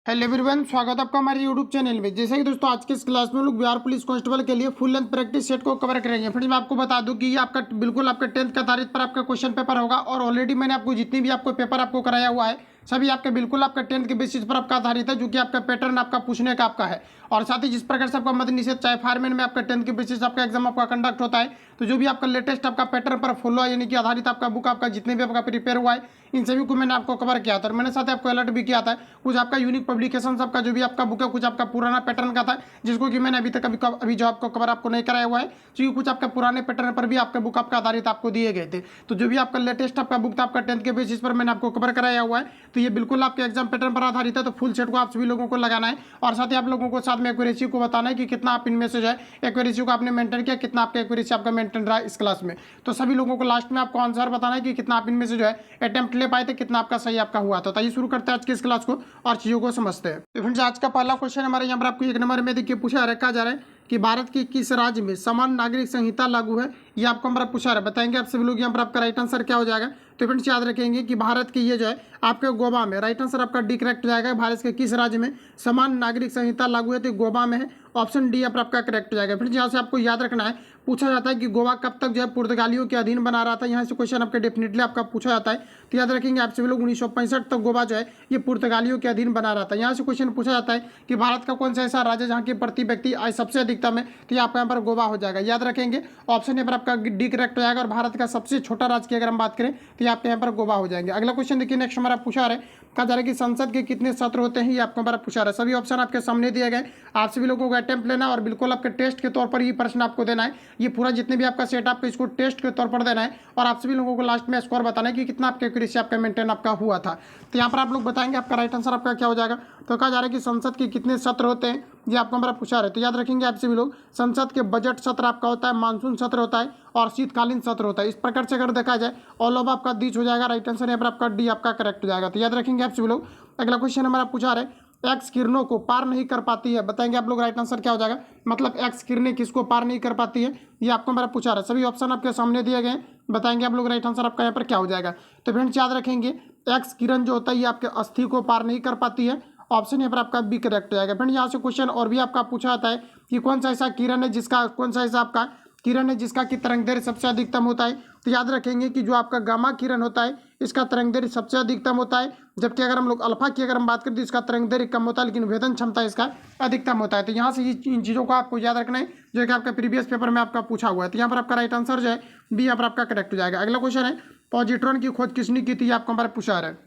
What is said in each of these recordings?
Hello everyone, स्वागत है आपका हमारे यूट्यूब चैनल में। जैसे कि दोस्तों आज के इस क्लास में हम लोग बिहार पुलिस कांस्टेबल के लिए फुल लेंथ प्रैक्टिस सेट को कवर करेंगे। फ्रेंड्स मैं आपको बता दूं कि ये आपका बिल्कुल आपका 10th का तारीख पर आपका क्वेश्चन पेपर होगा और ऑलरेडी मैंने आपको जितनी भी आपको पेपर आपको कराया हुआ है सभी आपके बिल्कुल आपका 10th के बेसिस पर आपका आधारित है, जो कि आपका पैटर्न आपका पूछने का आपका है। और साथ ही जिस प्रकार से आपका मद्य निषेध चाहे फायरमैन में आपका 10th के बेसिस आपका एग्जाम आपका कंडक्ट होता है, तो जो भी आपका लेटेस्ट आपका पैटर्न पर फॉलो है यानी कि आधारित आपका बुक आपका जितने भी आपका प्रिपेयर हुआ है इन सभी को मैंने आपको कवर किया था और मैंने साथ ही आपको अलर्ट भी किया था। कुछ आपका यूनिक पब्लिकेशन आपका जो भी आपका बुक है कुछ आपका पुराना पैटर्न का था, जिसको कि मैंने अभी तक अभी जो आपको कवर आपको नहीं कराया हुआ है, क्योंकि कुछ आपका पुराने पैटर्न पर भी आपका बुक आपका आधारित आपको दिए गए थे। तो जो भी आपका लेटेस्ट आपका बुक था आपका 10th के बेसिस पर मैंने आपको कवर कराया हुआ है, तो ये बिल्कुल आपके एग्जाम पैटर्न पर आधारित है। तो फुल सेट को आप सभी लोगों को लगाना है और साथ ही आप लोगों को साथ में एक्यूरेसी को बताना है कि कितना आप इनमें से जो है एक्यूरेसी को आपने मेंटेन किया, कितना आपका एक्यूरेसी आपका मेंटेन रहा इस क्लास में। तो सभी लोगों को लास्ट में आपको आंसर बताना है कि कितना आप इनमें से जो है अटेम्प्ट ले पाए थे, कितना आपका सही आपका हुआ था। तो आइए शुरू करते हैं आज की इस क्लास को और चीजों को समझते हैं। तो फ्रेंड्स आज का पहला क्वेश्चन हमारे यहाँ पर आपको 1 नंबर में देखिए पूछा रखा जा रहा है कि भारत के किस राज्य में समान नागरिक संहिता लागू है। ये आपको हमारा पूछा रहा है, बताएंगे आप सभी लोग यहाँ पर आपका राइट आंसर क्या हो जाएगा। तो फ्रेंड्स याद रखेंगे कि भारत के ये जो है आपके गोवा में, राइट आंसर आपका डी करेक्ट जाएगा। भारत के किस राज्य में समान नागरिक संहिता लागू है, तो गोवा में है, ऑप्शन डी आपका करेक्ट जाएगा। फ्रेंड्स यहाँ से आपको याद रखना है, पूछा जाता है कि गोवा कब तक जो है पुर्तगालियों के अधीन बना रहा था। यहाँ से क्वेश्चन आपका डेफिनेटली आपका पूछा जाता है, तो याद रखेंगे आप सभी लोग 1965 तक गोवा जो है ये पुर्तगालियों के अधीन बना रहा था। यहाँ से क्वेश्चन पूछा जाता है कि भारत का कौन सा ऐसा राज्य जहाँ की प्रति व्यक्ति आय सबसे अधिकतम है, तो ये आपका यहाँ पर गोवा हो जाएगा। याद रखेंगे ऑप्शन यहाँ पर आपका डी करेक्ट हो जाएगा और भारत का सबसे छोटा राज्य की अगर हम बात करें तो ये आपके यहाँ पर गोवा हो जाएंगे। अगला क्वेश्चन देखिए, नेक्स्ट हमारा पूछा रहा है, कहा जा रहा है कि संसद के कितने सत्र होते हैं, ये आपको हमारा पूछा रहा है। सभी ऑप्शन आपके सामने दिए गए, आप सभी लोगों को अटेम्प्ट लेना और बिल्कुल आपके टेस्ट के तौर पर ये प्रश्न आपको देना है। ये पूरा जितने भी आपका सेट आपको इसको टेस्ट के तौर पर देना है और आप सभी लोगों को लास्ट में स्कोर बताना है कि कितना आपका एक्यूरेसी आपका मेंटेन आपका हुआ था। तो यहाँ पर आप लोग बताएंगे आपका राइट आंसर आपका क्या हो जाएगा। तो कहा जा रहा है कि संसद के कितने सत्र होते हैं, ये आपको हमारा पूछा रहा है। तो याद रखेंगे आप सभी लोग, संसद के बजट सत्र आपका होता है, मानसून सत्र होता है और शीतकालीन सत्र होता है। इस प्रकार से अगर देखा जाए ऑल ऑफ आपका दीज हो जाएगा। राइट आंसर यहाँ पर आपका डी आपका करेक्ट हो जाएगा। तो याद रखेंगे आप सभी लोग। अगला क्वेश्चन हमारा पूछा रहा है, एक्स किरणों को पार नहीं कर पाती है, बताएंगे आप लोग राइट आंसर क्या हो जाएगा। मतलब एक्स किरणें किसको पार नहीं कर पाती है, ये आपको हमारा पूछा रहा है। सभी ऑप्शन आपके सामने दिए गए, बताएंगे आप लोग राइट आंसर आपका यहाँ पर क्या हो जाएगा। तो फ्रेंड्स याद रखेंगे एक्स किरण जो होता है ये आपके अस्थि को पार नहीं कर पाती है, ऑप्शन यहाँ पर आपका बी करेक्ट हो जाएगा। फ्रेंड यहाँ से क्वेश्चन और भी आपका पूछा जाता है कि कौन सा ऐसा किरण है जिसका, कौन सा ऐसा आपका किरण है जिसका कि तरंग दैर्घ्य सबसे अधिकतम होता है। तो याद रखेंगे कि जो आपका गामा किरण होता है इसका तरंग दैर्घ्य सबसे अधिकतम होता है, जबकि अगर हम लोग अल्फा की अगर हम बात करें तो इसका तरंग दैर्घ्य कम होता है लेकिन वेदन क्षमता इसका अधिकतम होता है। तो यहाँ से इन चीज़ों को आपको याद रखना है जो कि आपका प्रीवियस पेपर में आपका पूछा हुआ है। तो यहाँ पर आपका राइट आंसर जो है बी यहाँ पर आपका करेक्ट हो जाएगा। अगला क्वेश्चन है, पॉजिट्रॉन की खोज किसने की थी, आपको हमारा पूछा रहा है,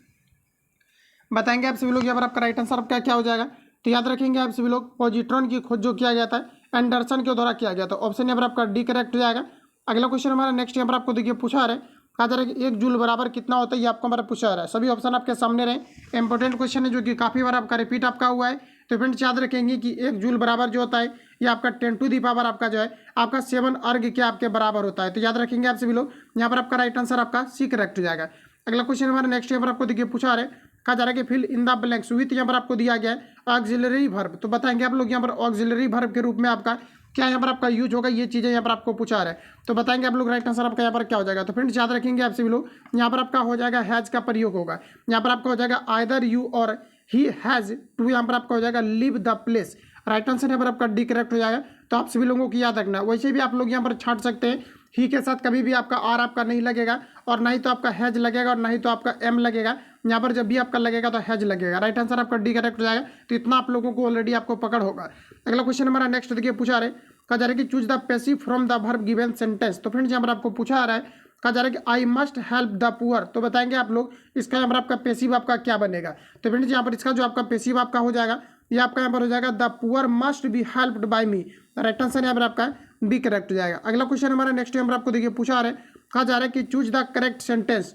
बताएंगे आप सभी लोग यहाँ पर आपका राइट आंसर आपका क्या हो जाएगा। तो याद रखेंगे आप सभी लोग, पॉजिट्रॉन की खोज जो किया गया था एंडरसन के द्वारा किया गया था, ऑप्शन यहाँ पर आपका डी करेक्ट हो जाएगा। अगला क्वेश्चन हमारा नेक्स्ट यहाँ पर आपको देखिए पूछा रहा है, कहा जा रहा है कि 1 जूल बराबर कितना होता है, ये आपको हमारा पूछा रहा है। सभी ऑप्शन आपके सामने रहे, इंपॉर्टेंट क्वेश्चन है जो कि काफ़ी बार आपका रिपीट आपका हुआ है। तो फ्रेंड्स याद रखेंगे कि 1 जूल बराबर जो होता है ये आपका 10 टू दी पावर आपका जो है आपका 7 अर्घ के आपके बराबर होता है। तो याद रखेंगे आप सभी लोग, यहाँ पर आपका राइट आंसर आपका सी करेक्ट हो जाएगा। अगला क्वेश्चन हमारा नेक्स्ट यहाँ पर आपको देखिए पूछा रहा है, कहा जा रहा है कि fill in the blanks with यहाँ पर आपको दिया गया है ऑक्सिलरी वर्ब। तो बताएंगे आप लोग यहाँ पर ऑक्सिलरी वर्ब के रूप में आपका क्या यहाँ पर आपका यूज होगा, ये चीज़ें यहाँ पर आपको पूछा रहा है। तो बताएंगे आप लोग राइट आंसर आपका यहाँ पर क्या हो जाएगा। तो फ्रेंड्स याद रखेंगे आप सभी लोग, यहाँ पर आपका हो जाएगा हैज का प्रयोग होगा, यहाँ पर आपका हो जाएगा आइदर यू और ही हैज टू, यहाँ पर आपका हो जाएगा leave the place. Right answer यहाँ पर आपका डी करेक्ट हो जाएगा। तो आप सभी लोगों को याद रखना है। वैसे भी आप लोग यहाँ पर छांट सकते हैं, ही के साथ कभी भी आपका आर आपका नहीं लगेगा और ना ही तो आपका हैज लगेगा और ना ही तो आपका एम लगेगा। यहाँ पर जब भी आपका लगेगा तो हैज लगेगा। राइट आंसर आपका डी करेक्ट हो जाएगा। तो इतना आप लोगों को ऑलरेडी आपको पकड़ होगा। अगला क्वेश्चन हमारा नेक्स्ट देखिए पूछा रहे, कहा जा रहा है कि choose the passive from the verb given sentence. तो फ्रेंड्स यहाँ पर आपको पूछा आ रहा है, कहा जा रहा है कि I must help the poor. तो बताएंगे आप लोग इसका यहाँ पर आपका पैसिव आपका क्या बनेगा। तो फ्रेंड्स यहाँ पर इसका जो आपका पैसिव आपका हो जाएगा ये आपका यहाँ पर हो जाएगा the poor must be helped bye me. Right answer यहाँ पर आपका बी करेक्ट हो जाएगा। अगला क्वेश्चन हमारा नेक्स्ट यहाँ पर आपको देखिए पूछा आ रहा है, कहा जा रहा है कि चूज द करेक्ट सेंटेंस।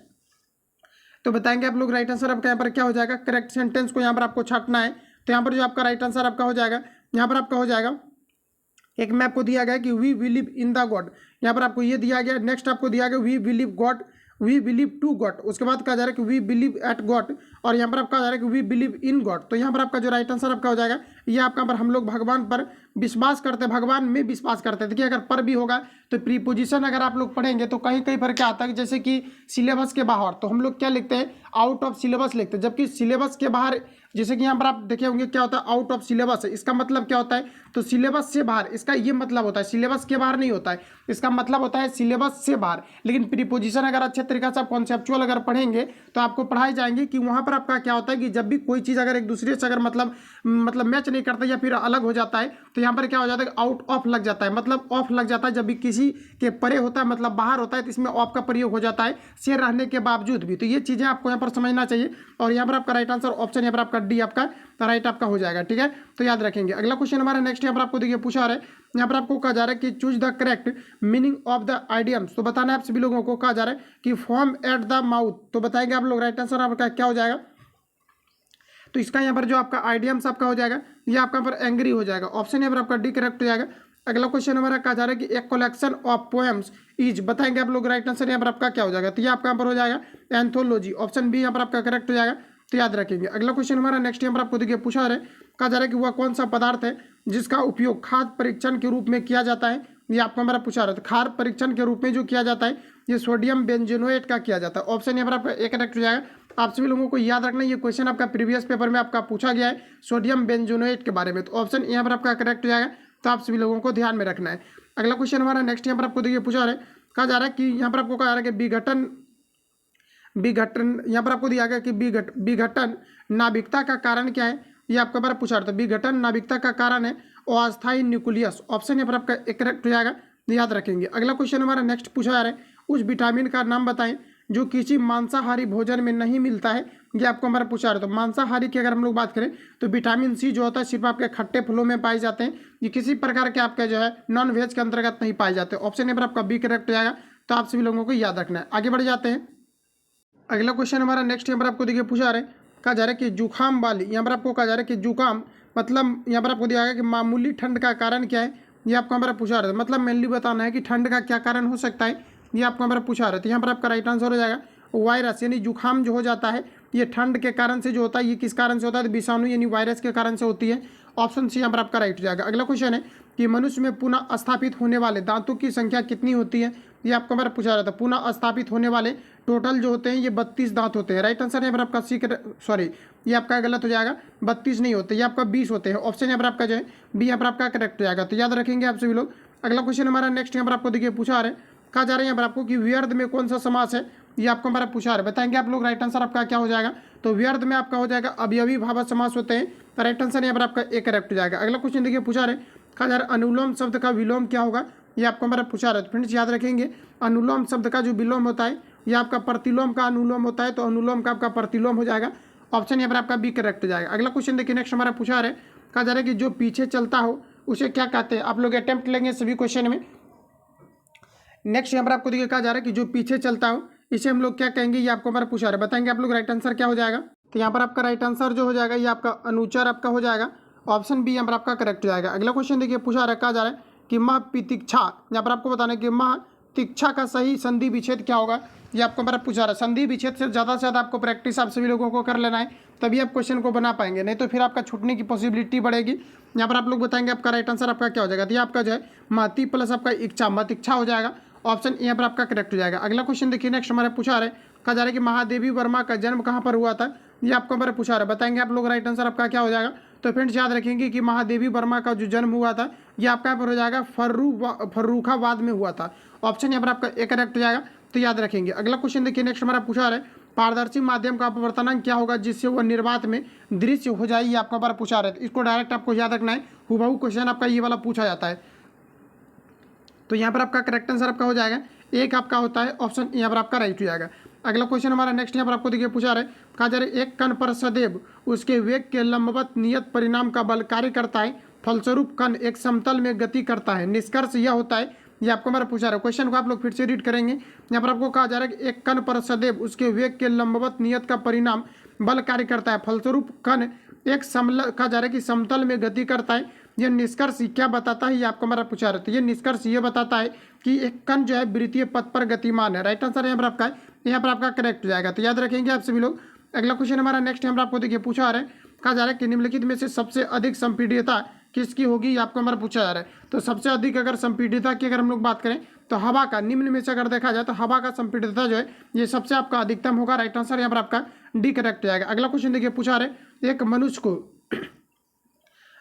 तो बताएंगे आप लोग राइट आंसर आपका यहाँ पर क्या हो जाएगा। करेक्ट सेंटेंस को यहाँ पर आपको छांटना है। तो यहाँ पर जो आपका राइट आंसर आपका हो जाएगा, यहाँ पर आपका हो जाएगा, एक में आपको दिया गया कि we believe in the god, यहाँ पर आपको ये दिया गया। नेक्स्ट आपको दिया गया we believe god, we believe to god. उसके बाद कहा जा रहा है कि वी बिलीव एट गॉड और यहाँ पर आपका कहा जा रहा है कि वी बिलीव इन गॉड। तो यहाँ पर आपका जो राइट आंसर आपका हो जाएगा ये आपका पर हम लोग भगवान पर विश्वास करते, भगवान में विश्वास करते। देखिए अगर पर भी होगा तो प्रीपोजिशन अगर आप लोग पढ़ेंगे तो कहीं कहीं पर क्या आता है, जैसे कि सिलेबस के बाहर तो हम लोग क्या लिखते हैं, आउट ऑफ सिलेबस लिखते हैं, जबकि सिलेबस के बाहर जैसे कि यहाँ पर आप देखे होंगे क्या होता है आउट ऑफ सिलेबस है, इसका मतलब क्या होता है, तो सिलेबस से बाहर, इसका ये मतलब होता है, सिलेबस के बाहर नहीं होता है, इसका मतलब होता है सिलेबस से बाहर। लेकिन प्रीपोजिशन अगर अच्छे तरीके से आप कॉन्सेप्चुअल अगर पढ़ेंगे तो आपको पढ़ाई जाएंगे कि वहाँ पर आपका क्या होता है कि जब भी कोई चीज़ अगर एक दूसरे से अगर मतलब मैच नहीं करता या फिर अलग हो जाता है तो यहाँ पर क्या हो जाता है, आउट ऑफ लग जाता है, मतलब ऑफ लग जाता है। जब भी किसी के परे होता है मतलब बाहर होता है तो इसमें ऑफ का प्रयोग हो जाता है से रहने के बावजूद भी। तो ये चीज़ें आपको यहाँ पर समझना चाहिए। और यहाँ पर आपका राइट आंसर ऑप्शन यहाँ पर आपका डी आपका राइट आपका हो जाएगा, ठीक है, तो याद रखेंगे। अगला क्वेश्चन हमारा नेक्स्ट यहाँ पर आपको देखिए पूछा रहा है, यहाँ पर आपको कहा जा रहा है कि choose the correct meaning of the idioms. तो बताना है आप सभी लोगों को, कहा जा रहा है कि फॉर्म एट द माउथ। तो बताएंगे आप लोग राइट आंसर आपका क्या हो जाएगा। तो इसका यहाँ पर जो आपका आइडियम्स आपका हो जाएगा ये आपका यहाँ पर एंग्री हो जाएगा, ऑप्शन यहाँ पर आपका डी करेक्ट हो जाएगा। अगला क्वेश्चन हमारा कहा जा रहा है कि एक कलेक्शन ऑफ पोएम्स इज, बताएंगे आप लोग राइट आंसर यहाँ पर आपका क्या हो जाएगा। तो ये आपका यहाँ पर हो जाएगा एंथोलॉजी, ऑप्शन बी यहाँ पर आपका करेक्ट हो जाएगा, तो याद रखेंगे। अगला क्वेश्चन हमारा नेक्स्ट यहाँ पर आपको देखिए पूछा है, कहा जा रहा है कि वह कौन सा पदार्थ है जिसका उपयोग खाद्य परीक्षण के रूप में किया जाता है। ये आपको हमारा पूछा रहा है, तो खाद्य परीक्षण के रूप में जो किया जाता है ये सोडियम बेंजोनेट का किया जाता है, ऑप्शन यहाँ पर आपका एक करेक्ट हो जाएगा। आप सभी लोगों को याद रखना ये क्वेश्चन आपका प्रीवियस पेपर में आपका पूछा गया है सोडियम बेंजोनेट के बारे में, तो ऑप्शन यहाँ पर आपका करेक्ट हो जाएगा, तो आप सभी लोगों को ध्यान में रखना है। अगला क्वेश्चन हमारा नेक्स्ट यहाँ पर आपको देखिए पूछा रहा है, कहा जा रहा है कि यहाँ पर आपको कहा जा रहा है कि विघटन यहाँ पर आपको दिया गया कि विघटन नाभिकता का कारण क्या है। ये आपका बार पूछा था, विघटन नाभिकता का कारण है अस्थायी न्यूक्लियस, ऑप्शन यहाँ पर आपका एक करेक्ट हो जाएगा, याद रखेंगे। अगला क्वेश्चन हमारा नेक्स्ट पूछा जा रहा है, उस विटामिन का नाम बताएं जो किसी मांसाहारी भोजन में नहीं मिलता है। ये आपको हमारा पूछा रहा है। तो मांसाहारी की अगर हम लोग बात करें तो विटामिन सी जो होता है सिर्फ आपके खट्टे फलों में पाए जाते हैं, ये किसी प्रकार के आपके जो है नॉन वेज के अंतर्गत नहीं पाए जाते, ऑप्शन यहाँ पर आपका बी करेक्ट हो जाएगा, तो आप सभी लोगों को याद रखना है। आगे बढ़ जाते हैं। अगला क्वेश्चन हमारा नेक्स्ट यहाँ पर आपको देखिए पूछा रहा है, कहा जा रहा है कि जुकाम वाली, यहाँ पर आपको कहा जा रहा है कि जुकाम मतलब यहाँ पर आपको दिया गया कि मामूली ठंड का कारण क्या है। ये आपको हमारा पूछा रहा है, मतलब मेनली बताना है कि ठंड का क्या कारण हो सकता है, ये आपको हमारा पूछा रहा है। तो यहाँ पर आपका राइट आंसर हो जाएगा वायरस, यानी जुकाम जो हो जाता है ये ठंड के कारण से जो होता है, ये किस कारण से होता है, तो विषाणु यानी वायरस के कारण से होती है, ऑप्शन सी यहाँ पर आपका राइट हो जाएगा। अगला क्वेश्चन है कि मनुष्य में पुनः स्थापित होने वाले दांतों की संख्या कितनी होती है। ये आपको हमारा पूछा रहा था, पुनः स्थापित होने वाले टोटल जो होते हैं ये 32 दांत होते हैं। राइट आंसर यहाँ पर आपका सी, सॉरी ये आपका गलत हो जाएगा, 32 नहीं होते, ये आपका 20 होते हैं, ऑप्शन यहाँ पर आपका जो है बी यहाँ पर आपका करेक्ट हो जाएगा, तो याद रखेंगे आप सभी लोग। अगला क्वेश्चन हमारा नेक्स्ट यहाँ पर आपको देखिए पूछा आ रहा है, कहा जा रहा है यहाँ पर आपको कि व्यर्थ में कौन सा समास है। ये आपको हमारा पूछा है, बताएंगे आप लोग राइट आंसर आपका क्या हो जाएगा। तो व्यर्थ में आपका हो जाएगा अवयवी भावार्थ समास होते हैं, तो राइट आंसर यहाँ पर आपका एक करेक्ट हो जाएगा। अगला क्वेश्चन देखिए पूछा रहे, कहा जा रहा है अनुलोम शब्द का विलोम क्या होगा। ये आपको हमारा पूछा रहा है, फ्रेंड्स याद रखेंगे अनुलोम शब्द का जो विलोम होता है ये आपका प्रतिलोम का अनुलोम होता है, तो अनुलोम का आपका प्रतिलोम हो जाएगा, ऑप्शन यहाँ पर आपका बी करेक्ट हो जाएगा। अगला क्वेश्चन देखिए नेक्स्ट हमारा पूछा रहे, कहा जा रहा है कि जो पीछे चलता हो उसे क्या कहते हैं। आप लोग अटेम्प्ट लेंगे सभी क्वेश्चन में। नेक्स्ट यहाँ पर आपको देखिए कहा जा रहा है कि जो पीछे चलता हो इसे हम लोग क्या कहेंगे, ये आपको हमारा पूछा रहा है, बताएंगे आप लोग राइट आंसर क्या हो जाएगा। तो यहाँ पर आपका राइट आंसर जो हो जाएगा ये आपका अनुचर आपका हो जाएगा, ऑप्शन बी यहाँ पर आपका करेक्ट हो जाएगा। अगला क्वेश्चन देखिए पूछा रहा है, कहा जा रहा है कि माह प्रतीक्षा, यहाँ पर आपको बताना है कि माह प्रतीक्षा का सही संधि विच्छेद क्या होगा। ये आपको हमारा पूछा रहा है, संधि विच्छेद से ज़्यादा आपको प्रैक्टिस आप सभी लोगों को कर लेना है, तभी आप क्वेश्चन को बना पाएंगे, नहीं तो फिर आपका छूटने की पॉसिबिलिटी बढ़ेगी। यहाँ पर आप लोग बताएंगे आपका राइट आंसर आपका क्या हो जाएगा। तो ये आपका जो है महती प्लस आपका इच्छा, मत इच्छा हो जाएगा, ऑप्शन यहाँ पर आपका करेक्ट हो जाएगा। अगला क्वेश्चन देखिए नेक्स्ट हमारे पूछा रहा है, कहा जा रहा है कि महादेवी वर्मा का जन्म कहाँ पर हुआ था। ये आपको हमारा पूछा रहा है, बताएंगे आप लोग राइट आंसर आपका क्या हो जाएगा। तो फ्रेंड्स याद रखेंगे कि महादेवी वर्मा का जो जन्म हुआ था ये आपका यहाँ पर हो जाएगा फर्रुखाबाद में हुआ था, ऑप्शन यहाँ पर आपका एक करेक्ट हो जाएगा, तो याद रखेंगे। अगला क्वेश्चन देखिए नेक्स्ट हमारा पूछा रहा है, पारदर्शी माध्यम का अपवर्तनांक क्या होगा जिससे वह निर्वात में दृश्य हो जाए। ये आपका हमारा पूछा रहा है, इसको डायरेक्ट आपको याद रखना है, हुबहू क्वेश्चन आपका ये वाला पूछा जाता है। तो यहाँ पर आपका करेक्ट आंसर आपका हो जाएगा एक आपका होता है, ऑप्शन यहाँ पर आपका राइट हो जाएगा। अगला क्वेश्चन हमारा नेक्स्ट यहाँ पर आपको देखिए पूछा रहा है, कहा जा रहा है एक कण पर सदैव उसके वेग के लंबवत नियत परिणाम का बल कार्य करता है, फलस्वरूप कण एक समतल में गति करता है। निष्कर्ष यह होता है, ये आपको हमारा पूछा रहा है। क्वेश्चन को आप लोग फिर से रीड करेंगे। यहाँ पर आपको कहा जा रहा है कि एक कण पर सदैव उसके वेग के लंबवत नियत का परिणाम बल कार्य करता है, फलस्वरूप कण एक कहा जा रहा है कि समतल में गति करता है। यह निष्कर्ष क्या बताता है, ये आपको हमारा पूछा रहा है। ये निष्कर्ष ये बताता है कि एक कण जो है वृत्तीय पथ पर गतिमान है। राइट आंसर यहाँ पर आपका है, यहाँ पर आपका करेक्ट हो जाएगा, तो याद रखेंगे आप सभी लोग। अगला क्वेश्चन हमारा नेक्स्ट यहाँ पर आपको देखिए पूछा रहा है, कहा जा रहा है कि निम्नलिखित में से सबसे अधिक संपीड्यता किसकी होगी। ये आपको हमारा पूछा जा रहा है। तो सबसे अधिक अगर संपीड्यता की अगर हम लोग बात करें तो हवा का, निम्न में से अगर देखा जाए तो हवा का संपीड्यता जो है ये सबसे आपका अधिकतम होगा। राइट आंसर यहाँ पर आपका डी करेक्ट हो जाएगा। अगला क्वेश्चन देखिए पूछा रहे, एक मनुष्य को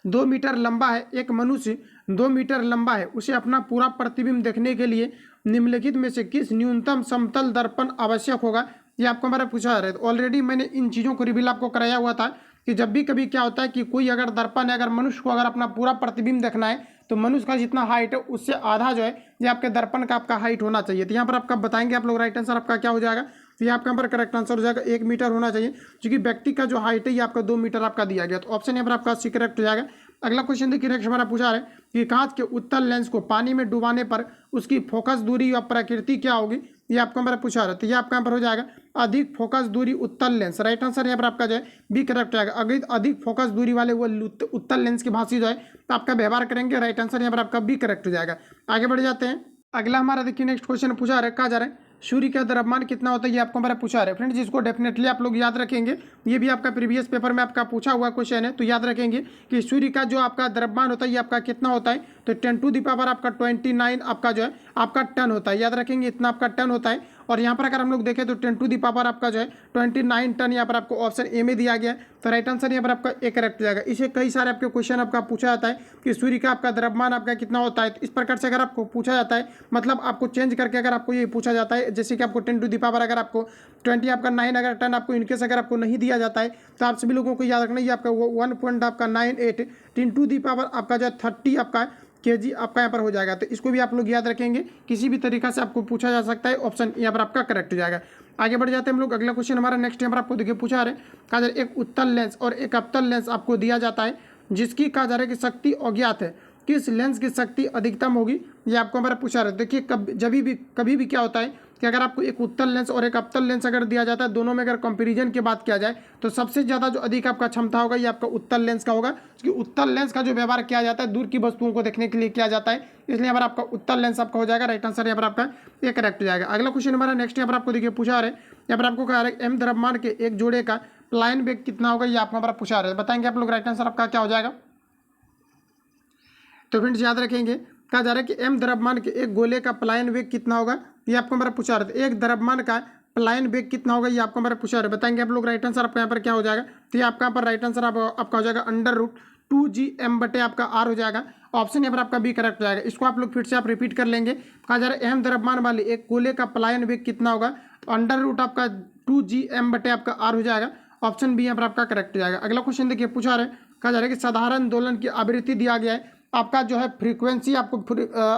2 मीटर लंबा है, एक मनुष्य 2 मीटर लंबा है, उसे अपना पूरा प्रतिबिंब देखने के लिए निम्नलिखित में से किस न्यूनतम समतल दर्पण आवश्यक होगा, ये आपको हमारा पूछा जा रहा है। ऑलरेडी मैंने इन चीज़ों को रिवील आपको कराया हुआ था कि जब भी कभी क्या होता है कि कोई अगर दर्पण है, अगर मनुष्य को अगर अपना पूरा प्रतिबिंब देखना है तो मनुष्य का जितना हाइट है उससे आधा जो है ये आपके दर्पण का आपका हाइट होना चाहिए। तो यहाँ पर आपका बताएंगे आप लोग, राइट आंसर आपका क्या हो जाएगा, तो यहाँ आपका यहाँ पर करेक्ट आंसर हो जाएगा 1 मीटर होना चाहिए, क्योंकि व्यक्ति का जो हाइट है ये आपका 2 मीटर आपका दिया गया। तो ऑप्शन यहाँ पर आपका सी करेक्ट हो जाएगा। अगला क्वेश्चन देखिए, नेक्स्ट हमारा पूछा है कि कांच के उत्तल लेंस को पानी में डुबाने पर उसकी फोकस दूरी या प्रकृति क्या होगी, ये आपको हमारा पूछा रहा है। तो ये आपका यहाँ पर हो जाएगा अधिक फोकस दूरी उत्तल लेंस, राइट आंसर यहाँ पर आपका जो है बी करेक्ट हो जाएगा। अगर अधिक फोकस दूरी वाले वो उत्तल लेंस की भांति जो है तो आपका व्यवहार करेंगे, राइट आंसर यहाँ पर आपका बी करेक्ट हो जाएगा। आगे बढ़ जाते हैं। अगला हमारा देखिए नेक्स्ट क्वेश्चन पूछा रहा है, कहा जा रहा है सूर्य का द्रव्यमान कितना होता है, ये आपको हमारा पूछा रहा है। फ्रेंड्स जिसको डेफिनेटली आप लोग याद रखेंगे, ये भी आपका प्रीवियस पेपर में आपका पूछा हुआ क्वेश्चन है, तो याद रखेंगे कि सूर्य का जो आपका द्रव्यमान होता है ये आपका कितना होता है, तो 10 टू द पावर आपका 29 आपका जो है आपका टन होता है। याद रखेंगे इतना आपका टन होता है। और यहाँ पर अगर हम लोग देखें तो 10 टू द पावर आपका जो है 29 टन यहाँ पर आपको ऑप्शन ए में दिया गया है। तो राइट आंसर यहाँ पर आपका ए करेक्ट हो जाएगा। इसे कई सारे आपके क्वेश्चन आपका पूछा जाता है कि सूर्य का आपका द्रव्यमान आपका कितना होता है। तो इस प्रकार से अगर आपको पूछा जाता है, मतलब आपको चेंज करके अगर आपको ये पूछा जाता है, जैसे कि आपको 10 टू द पावर अगर आपको 20 आपका 9 अगर टन आपको इनकेस अगर आपको नहीं दिया जाता है तो आप सभी लोगों को याद रखना ये आपका 1.98 10 टू द पावर आपका जो है 30 आपका केजी आपका यहाँ पर हो जाएगा। तो इसको भी आप लोग याद रखेंगे, किसी भी तरीका से आपको पूछा जा सकता है, ऑप्शन यहाँ पर आपका करेक्ट हो जाएगा। आगे बढ़ जाते हैं हम लोग। अगला क्वेश्चन हमारा नेक्स्ट यहाँ पर आपको देखिए पूछा है, कहा जा रहा है एक उत्तल लेंस और एक अवतल लेंस आपको दिया जाता है जिसकी कहा जा रहा है कि शक्ति अज्ञात है, किस लेंस की शक्ति अधिकतम होगी, ये आपको हमारा पूछा रहा है। देखिए कभी भी क्या होता है कि अगर आपको एक उत्तल लेंस और एक अवतल लेंस अगर दिया जाता है, दोनों में अगर कंपैरिजन की बात किया जाए तो सबसे ज़्यादा जो अधिक आपका क्षमता होगा ये आपका उत्तल लेंस का होगा, क्योंकि उत्तल लेंस का जो व्यवहार किया जाता है दूर की वस्तुओं को देखने के लिए किया जाता है, इसलिए यहाँ पर आपका उत्तल लेंस आपका हो जाएगा। राइट आंसर यहाँ पर आपका ये करेक्ट हो जाएगा। अगला क्वेश्चन हमारा नेक्स्ट यहाँ पर आपको देखिए पूछा रहा है, यहाँ पर आपको कहा रहा है एम द्रव्यमान के एक जोड़े का प्लायन वेग कितना होगा, ये आपको हमारा पूछा रहा है। बताएंगे आप लोग, राइट आंसर आपका क्या हो जाएगा। तो फ्रेंड्स याद रखेंगे, कहा जा रहा है कि एम द्रव्यमान के एक गोले का पलायन वेग कितना होगा, ये आपको हमारा पूछा रहा है। एक द्रव्यमान का पलायन वेग कितना होगा, ये आपको हमारा पूछा रहा है। बताएंगे आप लोग, राइट आंसर आपका यहाँ पर क्या हो जाएगा। तो ये आपका यहाँ पर राइट आंसर आपका हो जाएगा √2gm बटे आपका आर हो जाएगा। ऑप्शन यहाँ पर आपका बी करेक्ट हो जाएगा। इसको आप लोग फिर से आप रिपीट कर लेंगे। कहा जा रहा है अहम द्रव्यमान वाले एक गोले का पलायन वेग कितना होगा, तो √ आपका 2gm बटे आपका आर हो जाएगा। ऑप्शन बी यहाँ पर आपका करेक्ट हो जाएगा। अगला क्वेश्चन देखिए पूछा रहा है, कहा जा रहा है कि साधारण दोलन की आवृत्ति दिया गया है, आपका जो है फ्रीक्वेंसी आपको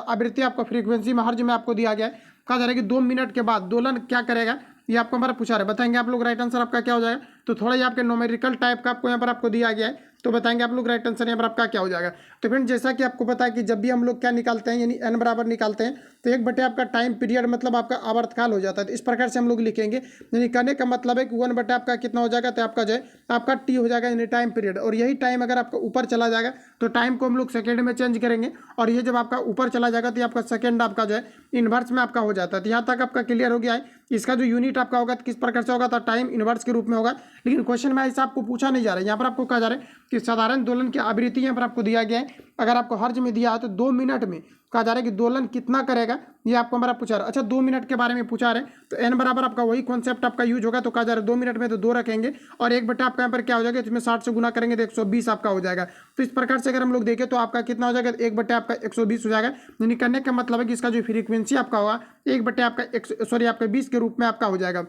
आवृत्ति आपको फ्रीक्वेंसी में हर्ज में आपको दिया गया है। कहा जा रहा है कि 2 मिनट के बाद दोलन क्या करेगा, ये आपको हमारा पूछा रहा है। बताएंगे आप लोग, राइट आंसर आपका क्या हो जाएगा। तो थोड़ा ये आपके न्यूमेरिकल टाइप का आपको यहाँ पर आपको दिया गया है, तो बताएंगे आप लोग, राइट आंसर यहाँ पर आपका क्या हो जाएगा। तो फ्रेंड जैसा कि आपको पता है कि जब भी हम लोग क्या निकालते हैं, यानी n बराबर निकालते हैं, तो 1 बटे आपका टाइम पीरियड मतलब आपका आवर्तकाल हो जाता है। तो इस प्रकार से हम लोग लिखेंगे, यानी कहने का मतलब है कि 1 बटे आपका कितना हो जाएगा, तो आपका जो है आपका t हो जाएगा, यानी टाइम पीरियड। और यही टाइम अगर आपका ऊपर चला जाएगा तो टाइम को हम लोग सेकेंड में चेंज करेंगे, और ये जब आपका ऊपर चला जाएगा तो आपका सेकेंड आपका जो है इन्वर्स में आपका हो जाता है। तो यहाँ तक आपका क्लियर हो गया है। इसका जो यूनिट आपका होगा तो किस प्रकार से होगा, तो टाइम इन्वर्स के रूप में होगा। लेकिन क्वेश्चन में ऐसा आपको पूछा नहीं जा रहा है। यहाँ पर आपको कहा जा रहा है कि साधारण दोलन की आवृत्ति यहाँ पर आपको दिया गया है, अगर आपको हर्ज में दिया है तो 2 मिनट में कहा जा रहा है कि दोलन कितना करेगा, ये आपको हमारा पूछा रहा है। अच्छा 2 मिनट के बारे में पूछा रहे, तो n बराबर आपका वही कॉन्सेप्ट आपका यूज होगा। तो कहा जा रहा है 2 मिनट में तो 2 रखेंगे, और 1 बटे आपका यहाँ पर क्या हो जाएगा, इसमें 60 से गुना करेंगे तो 120 आपका हो जाएगा। तो इस प्रकार से अगर हम लोग देखें तो आपका कितना हो जाएगा, 1 बटे आपका 120 हो जाएगा। यानी करने का मतलब है कि इसका जो फ्रीक्वेंसी आपका होगा 1 बटे आपका 20 के रूप में आपका हो जाएगा।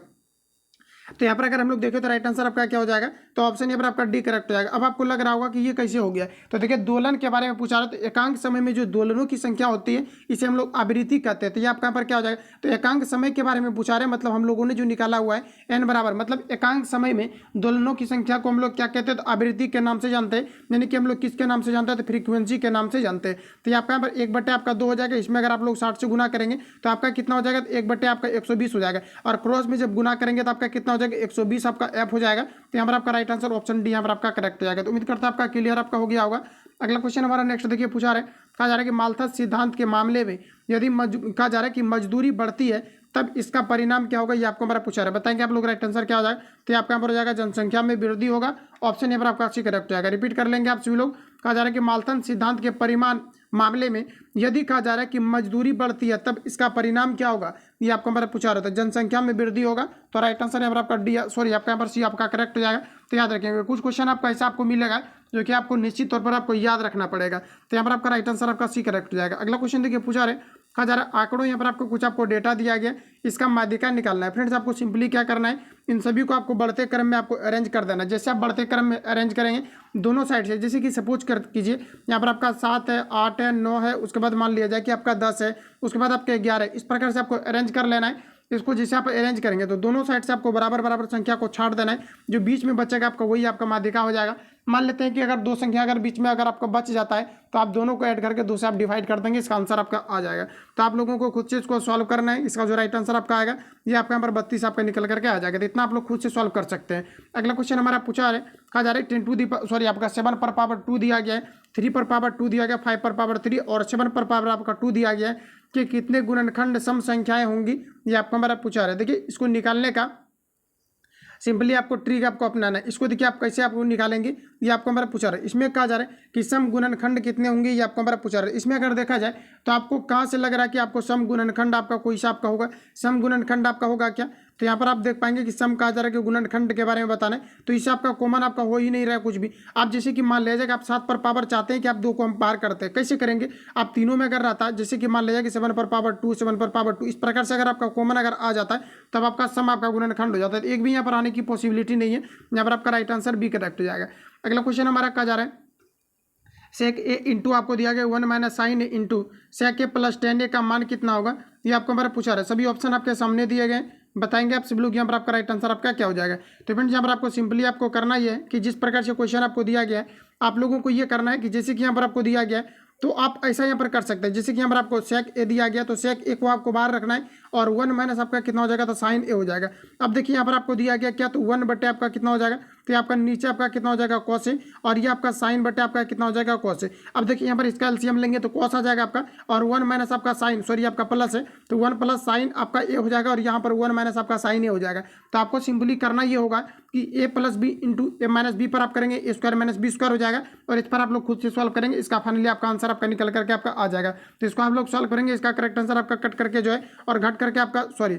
तो यहाँ पर अगर हम लोग देखें तो राइट आंसर आपका क्या हो जाएगा, तो ऑप्शन यहाँ पर आपका डी करेक्ट हो जाएगा। अब आपको लग रहा होगा कि ये कैसे हो गया, तो देखिए दोलन के बारे में पूछा रहा है। तो एकांक समय में जो दोलनों की संख्या होती है इसे हम लोग आवृत्ति कहते हैं। तो ये आपका यहाँ पर क्या हो जाएगा, तो एकांक समय के बारे में पूछा रहे, मतलब हम लोगों ने जो निकाला हुआ है n बराबर, मतलब एकांक समय में दोलनों की संख्या को हम लोग क्या कहते हैं, तो आवृत्ति के नाम से जानते हैं। यानी कि हम लोग किसके नाम से जानते हैं, तो फ्रीक्वेंसी के नाम से जानते हैं। तो ये आपका यहाँ पर 1 बटे आपका 2 हो जाएगा। इसमें अगर आप लोग 60 से गुना करेंगे तो आपका कितना हो जाएगा, 1 बटे आपका 120 हो जाएगा। और क्रॉस में जब गुना करेंगे तो आपका कितना हो जाएगा, 120 आपका एफ हो जाएगा। तो यहाँ पर आपका राइट आंसर ऑप्शन डी यहाँ पर आपका करेक्ट हो जाएगा। तो उम्मीद करता है आपका क्लियर आपका हो गया होगा। अगला क्वेश्चन हमारा नेक्स्ट देखिए पूछा रहे, कहा जा रहा है कि माल्थस सिद्धांत के मामले में यदि कहा जा रहा है कि मजदूरी बढ़ती है तब इसका परिणाम क्या होगा, ये आपको हमारा पूछा रहा है। बताएंगे आप लोग राइट आंसर क्या हो जाएगा। तो आपका यहाँ पर हो जाएगा जनसंख्या में वृद्धि होगा। ऑप्शन यहाँ पर आपका अच्छी करेक्ट हो जाएगा। रिपीट कर लेंगे आप सभी लोग। कहा जा रहा है कि माल्थस सिद्धांत के परिमाण मामले में यदि कहा जा रहा है कि मजदूरी बढ़ती है तब इसका परिणाम क्या होगा, ये आपको हमारा पूछा रहा था। जनसंख्या में वृद्धि होगा। तो राइट आंसर यहाँ पर आपका डी, सॉरी आपका यहाँ पर सी आपका करेक्ट हो जाएगा। तो याद रखेंगे कुछ क्वेश्चन आपका ऐसा आपको मिलेगा जो कि आपको निश्चित तौर पर आपको याद रखना पड़ेगा। तो यहाँ पर आपका राइट आंसर आपका सी करेक्ट हो जाएगा। अगला क्वेश्चन देखिए पूछा रहे, कहा जा रहा है आंकड़ों, यहाँ पर आपको कुछ आपको डेटा दिया गया, इसका माध्यिका निकालना है। फ्रेंड्स आपको सिंपली क्या करना है, इन सभी को आपको बढ़ते क्रम में आपको अरेंज कर देना है। जैसे आप बढ़ते क्रम में अरेंज करेंगे दोनों साइड से, जैसे कि सपोज कर कीजिए यहाँ पर आपका 7 है, 8 है, 9 है, उसके बाद मान लिया जाए कि आपका 10 है, उसके बाद आपके 11 है। इस प्रकार से आपको अरेंज कर लेना है। इसको जैसे आप अरेंज करेंगे तो दोनों साइड से आपको बराबर बराबर संख्या को छाट देना है। जो बीच में बचेगा आपका वही आपका माध्यिका हो जाएगा। मान लेते हैं कि अगर दो संख्या अगर बीच में अगर आपका बच जाता है तो आप दोनों को ऐड करके 2 से आप डिवाइड कर देंगे, इसका आंसर आपका आ जाएगा। तो आप लोगों को खुद से इसको सॉल्व करना है। इसका जो राइट आंसर आपका आएगा ये आपका यहाँ पर 32 आपका निकल करके आ जाएगा। तो इतना आप लोग खुद से सॉल्व कर सकते हैं। अगला क्वेश्चन हमारा पूछा है, कहा जा रहा है 10 टू दी सॉरी आपका 7 पर पावर 2 दिया गया है, 3 पर पावर 2 दिया गया, 5 पर पावर 3 और 7 पर पावर आपका 2 दिया गया है कि कितने गुणनखंड सम संख्याएं होंगी, ये आपको हमारा पूछा रहा है। देखिए इसको निकालने का सिंपली आपको ट्रिक आपको अपनाना है। इसको देखिए आप कैसे आपको निकालेंगे, ये आपको हमारा पूछा रहा है। इसमें कहा जा रहा है कि सम गुणनखंड कितने होंगे, ये आपको हमारा पूछा रहा है। इसमें अगर देखा जाए तो आपको कहाँ से लग रहा है कि आपको सम गुणनखंड आपका कोई सा आपका होगा, सम गुणनखंड आपका होगा क्या। तो यहाँ पर आप देख पाएंगे कि सम कहा जा रहा है कि गुणनखंड के बारे में बताना है, तो इससे आपका कॉमन आपका हो ही नहीं रहा है कुछ भी। आप जैसे कि मान लीजिए कि आप 7 पर पावर चाहते हैं कि आप 2 को हम पार करते हैं, कैसे करेंगे, आप तीनों में अगर रहता है जैसे कि मान लीजिए कि 7 पर पावर 2, 7 पर पावर 2, इस प्रकार से अगर आपका कॉमन अगर आ जाता है तब आपका सम आपका गुणनखंड हो जाता है। एक भी यहाँ पर आने की पॉसिबिलिटी नहीं है। यहाँ पर आपका राइट आंसर बी करेक्ट हो जाएगा। अगला क्वेश्चन हमारा कहा जा रहा है सेक ए इंटू आपको दिया गया 1 माइनस साइन ए इंटू सेक ए प्लस 10 ए का मान कितना होगा, ये आपको हमारा पूछा रहा है। सभी ऑप्शन आपके सामने दिए गए, बताएंगे आप सभी लोग। यहाँ पर आपका राइट आंसर आपका क्या हो जाएगा। तो फ्रेंड्स यहाँ पर आपको सिंपली आपको करना ही है कि जिस प्रकार से क्वेश्चन आपको दिया गया है आप लोगों को ये करना है कि जैसे कि यहाँ पर आपको दिया गया है तो आप ऐसा यहाँ पर कर सकते हैं। जैसे कि यहाँ पर आपको सेक ए दिया गया तो सेक ए को आपको बाहर रखना है और 1 माइनस आपका कितना हो जाएगा, तो साइन ए हो जाएगा। अब देखिए यहाँ पर आपको दिया गया क्या, तो 1 बटे आपका कितना हो जाएगा, तो आपका नीचे आपका कितना हो जाएगा कॉस ए, और ये आपका साइन बटे आपका कितना हो जाएगा कॉस ए। अब देखिए यहाँ पर इसका एलसीएम लेंगे तो कॉस आ जाएगा आपका, और 1 माइनस आपका साइन सॉरी आपका प्लस है तो 1 प्लस साइन आपका ए हो जाएगा, और यहाँ पर 1 माइनस आपका साइन ए हो जाएगा। तो आपको सिंपली करना ये होगा कि ए प्लस बी इंटू ए माइनस बी पर आप करेंगे ए स्क्वायर माइनस बी स्क्वायर हो जाएगा, और इस पर आप लोग खुद से सॉल्व करेंगे। इसका फाइनली आपका आंसर आपका निकल करके आपका आ जाएगा। तो इसको आप लोग सॉल्व करेंगे, इसका करेक्ट आंसर आपका कट करके जो है और घट करके आपका सॉरी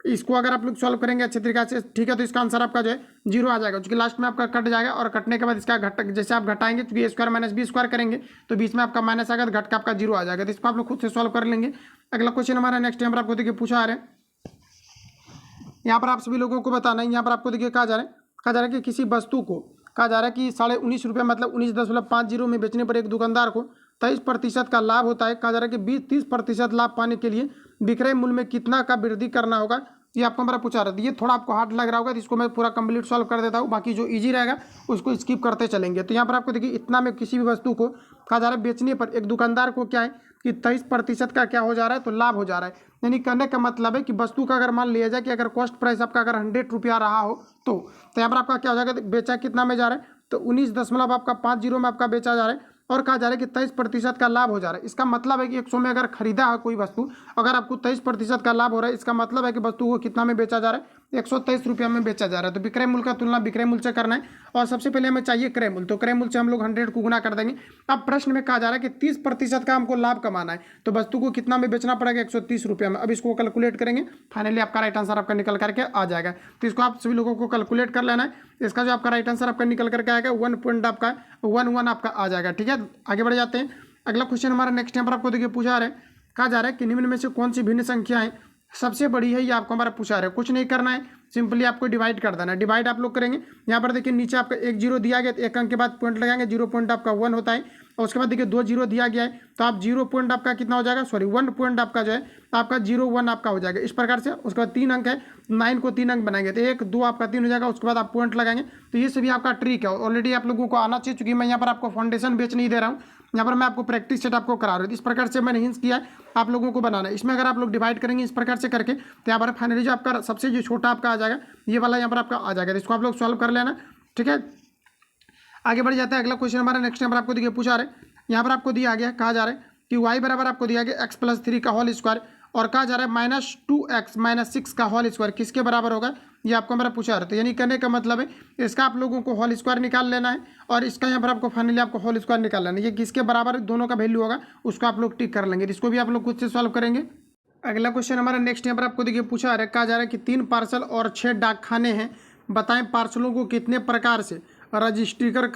इसको अगर आप लोग सॉल्व करेंगे अच्छे तरीके से, ठीक है, तो इसका आंसर आपका जो है 0 आ जाएगा, क्योंकि लास्ट में आपका कट जाएगा और कटने के बाद इसका घट जैसे आप घटाएंगे तो ए स्क्वायर माइनस बी स्क्वायर करेंगे तो बीच में आपका माइनस आएगा, घट का आपका 0 आ जाएगा। तो इसको आप लोग खुद से सॉल्व कर लेंगे। अगला क्वेश्चन हमारा नेक्स्ट यहाँ पर आपको देखिए पूछा आ रहा है, यहाँ पर आप सभी लोगों को बताना है। यहाँ पर आपको देखिए कहा जा रहा है कि किसी वस्तु को कहा जा रहा है कि 19.5 रुपये मतलब 19.50 में बेचने पर एक दुकानदार को 23% का लाभ होता है। कहा जा रहा है कि 30% लाभ पाने के लिए विक्रय मूल्य में कितना का वृद्धि करना होगा, ये आपको हमारा पूछा रहा है। ये थोड़ा आपको हार्ड लग रहा होगा तो इसको मैं पूरा कंप्लीट सॉल्व कर देता हूँ, बाकी जो इजी रहेगा उसको स्किप करते चलेंगे। तो यहाँ पर आपको देखिए इतना में किसी भी वस्तु को कहा जा रहा है बेचने पर एक दुकानदार को क्या है कि 23% का क्या हो जा रहा है, तो लाभ हो जा रहा है। यानी कहने का मतलब है कि वस्तु का अगर मान लिया जाए कि अगर कॉस्ट प्राइस आपका अगर 100 रुपया रहा हो तो यहाँ पर आपका क्या हो जाएगा, बेचा कितना में जा रहा है, तो 19.50 में आपका बेचा जा रहा है, और कहा जा रहा है कि 23% का लाभ हो जा रहा है। इसका मतलब है कि 100 में अगर खरीदा है कोई वस्तु, अगर आपको 23% का लाभ हो रहा है, इसका मतलब है कि वस्तु को कितना में बेचा जा रहा है, 123 रुपया में बेचा जा रहा है। तो विक्रय मूल्य का तुलना विक्रय मूल्य से करना है, और सबसे पहले हमें चाहिए क्रय मूल्य, तो क्रय मूल्य से हम लोग 100 को गुना कर देंगे। अब प्रश्न में कहा जा रहा है कि 30% का हमको लाभ कमाना है, तो वस्तु को कितना में बेचना पड़ेगा, 130 रुपया में। अब इसको कैलकुलेट करेंगे, फाइनली आपका राइट आंसर आपका निकल करके आ जाएगा। तो इसको आप सभी लोगों को कैलकुलेट कर लेना है। इसका जो आपका राइट आंसर आपका निकल करके आएगा 1.11 आपका आ जाएगा। ठीक है, आगे बढ़ जाते हैं। अगला क्वेश्चन हमारा नेक्स्ट यहाँ पर आपको देखिए पूछा रहा है, कहा जा रहा है कि निम्न में से कौन सी भिन्न संख्याएं सबसे बड़ी है, ये आपको हमारा पूछा रहा है। कुछ नहीं करना है, सिंपली आपको डिवाइड कर देना है। डिवाइड आप लोग करेंगे, यहाँ पर देखिए नीचे आपका 1 0 दिया गया, तो 1 अंक के बाद पॉइंट लगाएंगे, 0 पॉइंट आपका 1 होता है, और उसके बाद देखिए 2 0 दिया गया है, तो आप 0 पॉइंट आपका कितना हो जाएगा, सॉरी 1 पॉइंट आपका जो है आपका 0 1 आपका हो जाएगा इस प्रकार से। उसके बाद 3 अंक है, 9 को 3 अंक बनाएंगे तो 1 2 आपका 3 हो जाएगा, उसके बाद आप पॉइंट लगाएंगे। तो ये सभी आपका ट्रिक है, ऑलरेडी आप लोगों को आना चाहिए, चूंकि मैं यहाँ पर आपको फाउंडेशन बेच नहीं दे रहा हूँ, यहाँ पर मैं आपको प्रैक्टिस सेट आपको करा रहा हूँ। इस प्रकार से मैंने हिंस किया है आप लोगों को बनाना है। इसमें अगर आप लोग डिवाइड करेंगे इस प्रकार से करके तो यहाँ पर फाइनली जो आपका सबसे जो छोटा आपका आ जाएगा ये वाला यहाँ पर आपका आ जाएगा। तो इसको आप लोग सॉल्व कर लेना, ठीक है। आगे बढ़ जाता है। अगला क्वेश्चन हमारा नेक्स्ट यहाँ पर आपको देखिए पूछा रहे, यहाँ पर आपको दिया गया, कहा जा रहा है कि y बराबर आपको दिया गया x+3 का होल स्क्वायर, और कहा जा रहा है -2x-6 का होल स्क्वायर किसके बराबर होगा, ये आपको हमारा पूछा रहा है। तो यानी कहने का मतलब है इसका आप लोगों को होल स्क्वायर निकाल लेना है, और इसका यहाँ पर आपको फाइनली आपको होल स्क्वायर निकाल लेना है। ये किसके बराबर दोनों का वैल्यू होगा उसको आप लोग टिक कर लेंगे, इसको भी आप लोग खुद से सॉल्व करेंगे। अगला क्वेश्चन हमारा नेक्स्ट यहाँ पर आपको देखिए पूछा रहा है, कहा जा रहा है कि 3 पार्सल और 6 डाक खाने हैं, बताएं पार्सलों को कितने प्रकार से रजिस्ट्री कर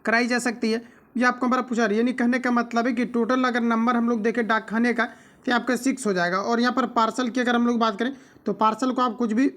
कराई जा सकती है। ये आपको हमारा पूछा रही है। यानी कहने का मतलब है कि टोटल अगर नंबर हम लोग देखें डाक खाने का तो आपका 6 हो जाएगा, और यहाँ पर पार्सल की अगर हम लोग बात करें तो पार्सल को आप कुछ भी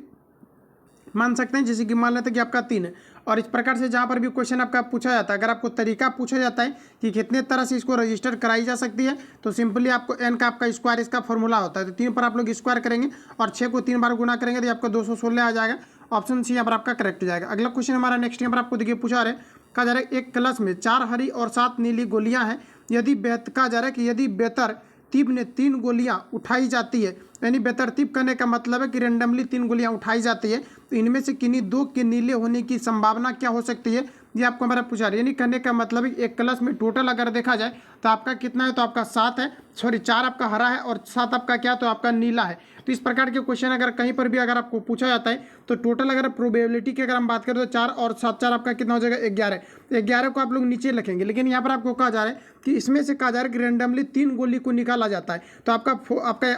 मान सकते हैं, जैसे कि मान लेते हैं कि आपका 3 है। और इस प्रकार से जहाँ पर भी क्वेश्चन आपका पूछा जाता है, अगर आपको तरीका पूछा जाता है कि कितने तरह से इसको रजिस्टर कराई जा सकती है, तो सिंपली आपको n का आपका स्क्वायर इसका फॉर्मूला होता है। तो 3 पर आप लोग स्क्वायर करेंगे और 6 को 3 बार गुना करेंगे तो आपका 216 आ जाएगा। ऑप्शन सी यहाँ पर आपका करेक्ट हो जाएगा। अगला क्वेश्चन हमारा नेक्स्ट यहाँ पर आपको देखिए पूछा रहे, कहा जा रहा है एक क्लास में 4 हरी और 7 नीली गोलियाँ हैं, कहा जा रहा है कि यदि बेतरतीब ने 3 गोलियां उठाई जाती है, यानी बेतरतीब करने का मतलब है कि रेंडमली 3 गोलियां उठाई जाती है, तो इनमें से किन्हीं 2 के नीले होने की संभावना क्या हो सकती है, ये आपको हमारा पूछा रहा है। यानी कहने का मतलब है एक क्लास में टोटल अगर देखा जाए तो आपका कितना है, तो आपका 7 है, 4 आपका हरा है और 7 आपका क्या, तो आपका नीला है। तो इस प्रकार के क्वेश्चन अगर कहीं पर भी अगर आपको पूछा जाता है तो टोटल अगर प्रोबेबिलिटी की अगर हम बात करें तो 4 और 7, 4 आपका कितना हो जाएगा, 11। 11 को आप लोग नीचे लिखेंगे, लेकिन यहाँ पर आपको कहा जा रहा है कि इसमें से कहा जा रहा है कि रेंडमली 3 गोली को निकाला जाता है, तो आपका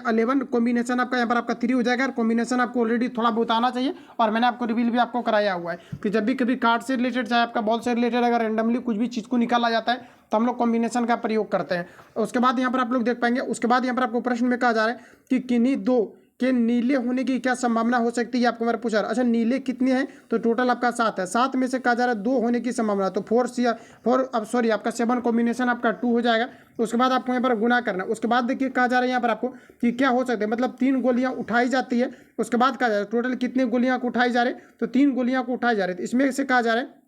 11 कॉम्बिनेशन आपका यहाँ पर आपका 3 हो जाएगा। और कॉम्बिनेशन आपको ऑलरेडी थोड़ा बहुत आना चाहिए, और मैंने आपको रिवील भी आपको कराया हुआ है कि जब भी कभी कार्ड से रिलेटेड चाहे आपका बॉल से रिलेटेड अगर रेंडमली कुछ भी चीज़ को निकाला जाता है तो हम लोग कॉम्बिनेशन का प्रयोग करते हैं। उसके बाद यहाँ पर आप लोग देख पाएंगे, उसके बाद यहाँ पर आपको प्रश्न में कहा जा रहा है कि किन्हीं 2 के नीले होने की क्या संभावना हो सकती है, आपको हमारा पूछा रहा है। अच्छा नीले कितने हैं, तो टोटल आपका 7 है, 7 में से कहा जा रहा है 2 होने की संभावना, तो 4 आपका 7 कॉम्बिनेशन आपका 2 हो जाएगा। उसके बाद आपको यहाँ पर गुना करना है। उसके बाद देखिए कहा जा रहा है यहाँ पर आपको कि क्या हो सकता है, मतलब 3 गोलियां उठाई जाती है। उसके बाद कहा जा रहा है टोटल कितने गोलियां को उठाई जा रहे, तो 3 गोलियां को उठाई जा रही है। इसमें से कहा जा रहा है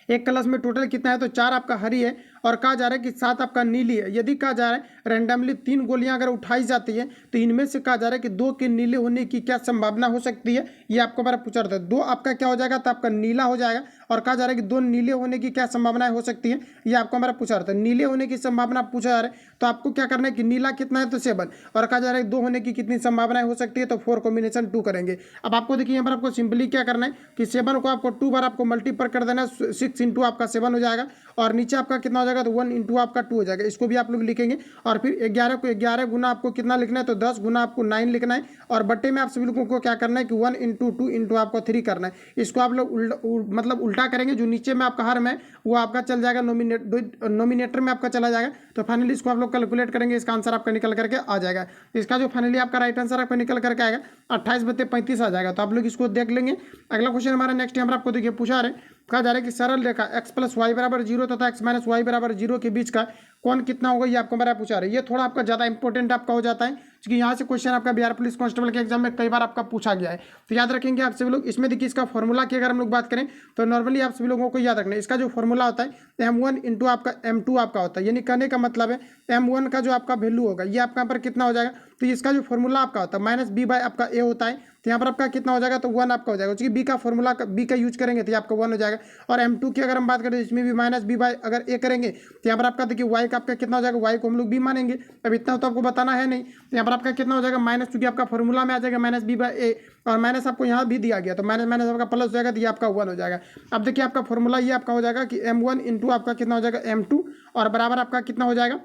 एक क्लास में टोटल कितना है, तो 4 आपका हरी है, और कहा जा रहा है कि 7 आपका नीली है। यदि कहा जा रहा है रैंडमली 3 गोलियां अगर उठाई जाती है तो इनमें से कहा जा रहा है कि 2 के नीले होने की क्या संभावना हो सकती है, ये आपको हमारा पूछा रहता है। 2 आपका क्या हो जाएगा, तो आपका नीला हो जाएगा, और कहा जा रहा है कि 2 नीले होने की क्या संभावनाएं हो सकती है, ये आपको हमारा पूछा रहता है। नीले होने की संभावना पूछा जा रहा है तो आपको क्या करना है कि नीला कितना है, तो 7, और कहा जा रहा है 2 होने की कितनी संभावनाएं हो सकती है, तो 4 कॉम्बिनेशन 2 करेंगे। अब आपको देखिए यहाँ पर आपको सिंपली क्या करना है कि 7 को आपको 2 बार आपको मल्टीप्लाई कर देना है, 6 इंटू आपका 7 हो जाएगा, और नीचे आपका कितना हो जाएगा, तो 1 इंटू आपका 2 हो जाएगा। इसको भी आप लोग लिखेंगे, और फिर 11 को 11 गुना आपको कितना लिखना है, तो 10 गुना आपको 9 लिखना है, और बट्टे में आप सभी लोगों को क्या करना है कि 1 इंटू 2 इंटू आपको 3 करना है। इसको आप लोग मतलब उल्टा करेंगे, जो नीचे में आपका हर में वो आपका चल जाएगा नोमिनेटर में आपका चला जाएगा। तो फाइनली इसको आप लोग कैलकुलेट करेंगे, इसका आंसर आपका निकल करके आ जाएगा। इसका जो फाइनली आपका राइट आंसर आपका निकल करके आएगा 28/35 आ जाएगा। तो आप लोग इसको देख लेंगे। अगला क्वेश्चन हमारा नेक्स्ट यहाँ पर आपको देखिए पूछा रहे, कहा जा रहा है कि सरल रेखा x + y = 0 तथा x - y = 0 के बीच का कौन कितना होगा, ये आपको हमारा पूछा रहा है। ये थोड़ा आपका ज़्यादा इंपॉर्टेंट आपका हो जाता है, क्योंकि यहाँ से क्वेश्चन आपका बिहार पुलिस कांस्टेबल के एग्जाम में कई बार आपका पूछा गया है। तो याद रखेंगे आप सभी लोग। इसमें देखिए इसका फॉर्मूला की अगर हम लोग बात करें तो नॉर्मली आप सभी लोगों को याद रखना है, इसका जो फॉर्मूला होता है M1 इंटू आपका M2 आपका होता है। यानी कहने का मतलब है M1 का जो आपका वैल्यू होगा ये आपका यहाँ पर कितना हो जाएगा, तो इसका जो फॉर्मूला आपका होता है -b/ आपका a होता है, तो यहाँ पर आपका कितना हो जाएगा, तो 1 आपका हो जाएगा। क्योंकि बी का फॉर्मूला बी का यूज करेंगे तो आपका 1 हो जाएगा। और M2 की अगर हम बात करें तो इसमें भी -b/ अगर a करेंगे तो यहाँ पर आपका देखिए y का आपका कितना हो जाएगा, y को हम लोग b मानेंगे। अब इतना तो आपको बताना है नहीं, तो यहाँ पर आपका कितना हो जाएगा माइनस, क्योंकि आपका फॉर्मूला में आ जाएगा -b/a, और माइनस आपको यहाँ भी दिया गया तो माइनस आपका प्लस हो जाएगा, तो ये आपका 1 हो जाएगा। अब देखिए आपका फॉर्मूला ये आपका हो जाएगा कि M1 इंटू आपका कितना हो जाएगा M2, और बराबर आपका कितना हो जाएगा,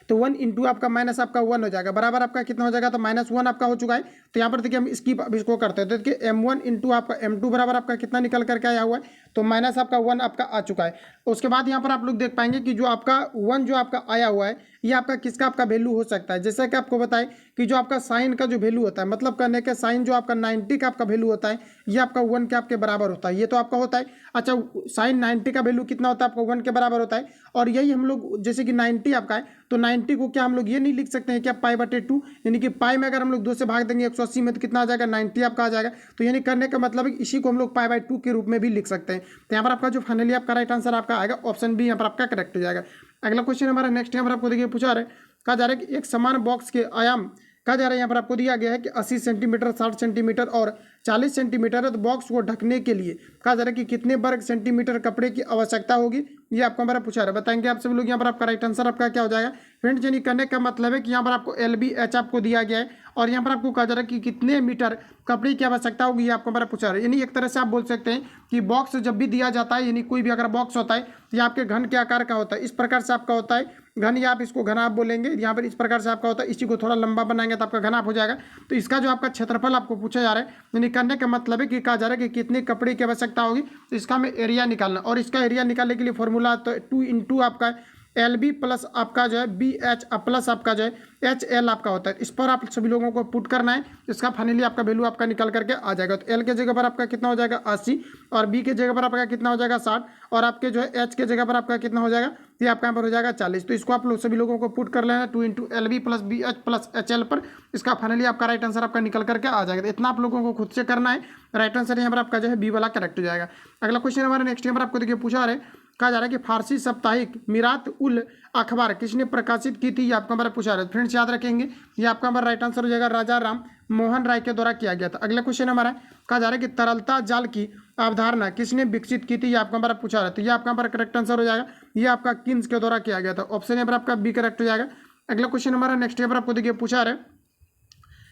तो 1 इंटू आपका माइनस आपका 1 हो जाएगा, बराबर आपका कितना हो जाएगा, तो -1 आपका हो चुका है। तो यहाँ पर देखिए हम इसको करते हैं, तो देखिए M1 इंटू आपका M2 बराबर आपका कितना निकल करके आया हुआ है, तो माइनस आपका 1 आपका आ चुका है। उसके बाद यहाँ पर आप लोग देख पाएंगे कि जो आपका 1 जो आपका आया हुआ है ये आपका किसका आपका वैल्यू हो सकता है। जैसा कि आपको बताएं कि जो आपका साइन का जो वैल्यू होता है, मतलब करने के साइन जो आपका 90 का आपका वैल्यू होता है ये आपका 1 के आपके बराबर होता है, ये तो आपका होता है। अच्छा साइन 90 का वैल्यू कितना होता है, आपका 1 के बराबर होता है। और यही हम लोग जैसे कि 90 आपका है तो 90 को क्या हम लोग ये नहीं लिख सकते हैं क्या π/2, यानी कि पाई में अगर हम लोग 2 से भाग देंगे 180 में तो कितना आ जाएगा 90 आपका आ जाएगा। तो यानी करने का मतलब है इसी को हम लोग π/2 के रूप में भी लिख सकते हैं। तो यहाँ पर आपका जो फाइनली आपका राइट आंसर आपका आएगा ऑप्शन बी यहाँ पर आपका करेक्ट हो जाएगा। अगला क्वेश्चन हमारा नेक्स्ट यहाँ पर आपको देखिए पूछा रहा है, कहा जा रहा है कि एक समान बॉक्स के आयाम कहा जा रहा है यहाँ पर आपको दिया गया है कि 80 सेंटीमीटर, 60 सेंटीमीटर और 40 सेंटीमीटर है, तो बॉक्स को ढकने के लिए कहा जा रहा है कि कितने वर्ग सेंटीमीटर कपड़े की आवश्यकता होगी, ये आपको हमारा पूछा रहा है। बताएंगे आप सभी लोग। यहाँ पर आपका राइट आंसर आपका क्या हो जाएगा फ्रेंड्स। यानी करने का मतलब है कि यहाँ पर आपको LBH आपको दिया गया है और यहाँ पर आपको कहा जा रहा है कि कितने मीटर कपड़े की आवश्यकता होगी, ये आपको हमारा पूछा रहा है। यानी एक तरह से आप बोल सकते हैं कि बॉक्स जब भी दिया जाता है, यानी कोई भी अगर बॉक्स होता है तो ये आपके घन के आकार का होता है, इस प्रकार से आपका होता है घन, या आप इसको घना आप बोलेंगे। यहाँ पर इस प्रकार से आपका होता है, इसी को थोड़ा लंबा बनाएंगे तो आपका घना आप हो जाएगा। तो इसका जो आपका क्षेत्रफल आपको पूछा जा रहा है, यानी करने का मतलब है कि कहा जा रहा है कि कितने कपड़े की आवश्यकता होगी, तो इसका हमें एरिया निकालना, और इसका एरिया निकालने के लिए फॉर्मूला तो 2 आपका LB प्लस आपका जो है BH प्लस आपका जो है HL आपका होता है। इस पर आप सभी लोगों को पुट करना है, इसका फाइनली आपका वैल्यू आपका निकल करके आ जाएगा। तो L के जगह पर आपका कितना हो जाएगा 80, और B के जगह पर आपका कितना हो जाएगा 60, और आपके जो है H के जगह पर आपका कितना हो जाएगा, ये आपका यहाँ पर हो जाएगा 40। तो इसको आप लोग सभी लोगों को पुट कर लेना 2 LB plus BH plus HL पर, इसका फाइनली आपका राइट आंसर आपका निकल करके आ जाएगा। तो इतना आप लोगों को खुद से करना है, राइट आंसर यहाँ पर आपका जो है B वाला करेक्ट हो जाएगा। अगला क्वेश्चन हमारा नेक्स्ट यहाँ पर आपको देखिए पूछा रहे, कहा जा रहा है कि फारसी साप्ताहिक मिरात उल अखबार किसने प्रकाशित की थी, ये आपका हमारा पूछा रहा है। फ्रेंड्स याद रखेंगे, ये आपका हमारा राइट आंसर हो जाएगा राजा राम मोहन राय के द्वारा किया गया था। अगला क्वेश्चन हमारा कहा जा रहा है कि तरलता जाल की अवधारणा किसने विकसित की थी, ये आपका हमारा पूछा रहा है। तो ये आपका हमारा करेक्ट आंसर हो जाएगा, ये आपका किन्स के द्वारा किया गया था। ऑप्शन यहाँ पर आपका B करेक्ट हो जाएगा। अगला क्वेश्चन हमारा नेक्स्ट यहाँ पर आपको देखिए पूछा रहा है,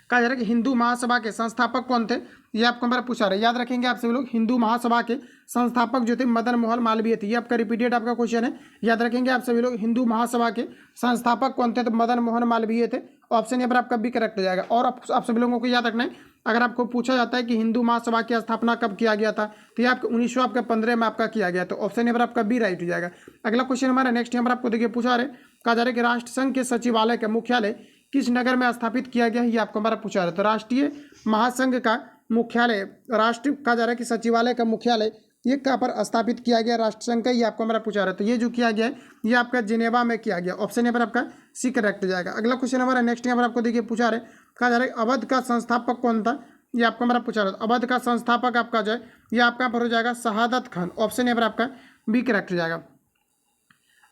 कहा जा रहा है कि हिंदू महासभा के संस्थापक कौन थे, ये आपको हमारा पूछा रहा है। याद रखेंगे आप सभी लोग, हिंदू महासभा के संस्थापक जो थे मदन मोहन मालवीय थे। ये आपका रिपीटेड आपका क्वेश्चन है, याद रखेंगे आप सभी लोग, हिंदू महासभा के संस्थापक कौन थे, तो मदन मोहन मालवीय थे। ऑप्शन यहाँ पर आपका B करेक्ट हो जाएगा। और आप सभी लोगों को याद रखना है, अगर आपको पूछा जाता है कि हिंदू महासभा की स्थापना कब किया गया था, तो ये आपका 1915 में आपका किया गया, तो ऑप्शन यहाँ पर आपका B राइट हो जाएगा। अगला क्वेश्चन हमारा नेक्स्ट यहाँ पर आपको देखिए पूछा रहे, कहा जा रहा है कि राष्ट्रसंघ के सचिवालय का मुख्यालय किस नगर में स्थापित किया गया है, ये आपको हमारा पूछा रहा है। तो राष्ट्रीय महासंघ का मुख्यालय, राष्ट्र कहा जा रहा है कि सचिवालय का मुख्यालय ये कहाँ पर स्थापित किया गया राष्ट्रसंघ का, ये आपको हमारा पूछा रहा है। तो ये जो किया गया है ये आपका जिनेवा में किया गया। ऑप्शन यहाँ पर आपका C करेक्ट हो जाएगा। अगला क्वेश्चन हमारा नेक्स्ट यहाँ पर आपको देखिए पूछा रहे, कहा जा रहा है अवध का संस्थापक कौन था, ये आपको हमारा पूछा रहा है। अवध का संस्थापक आपका जो है ये आपका यहाँ पर हो जाएगा शहादत खान। ऑप्शन यहाँ पर आपका B करेक्ट हो जाएगा।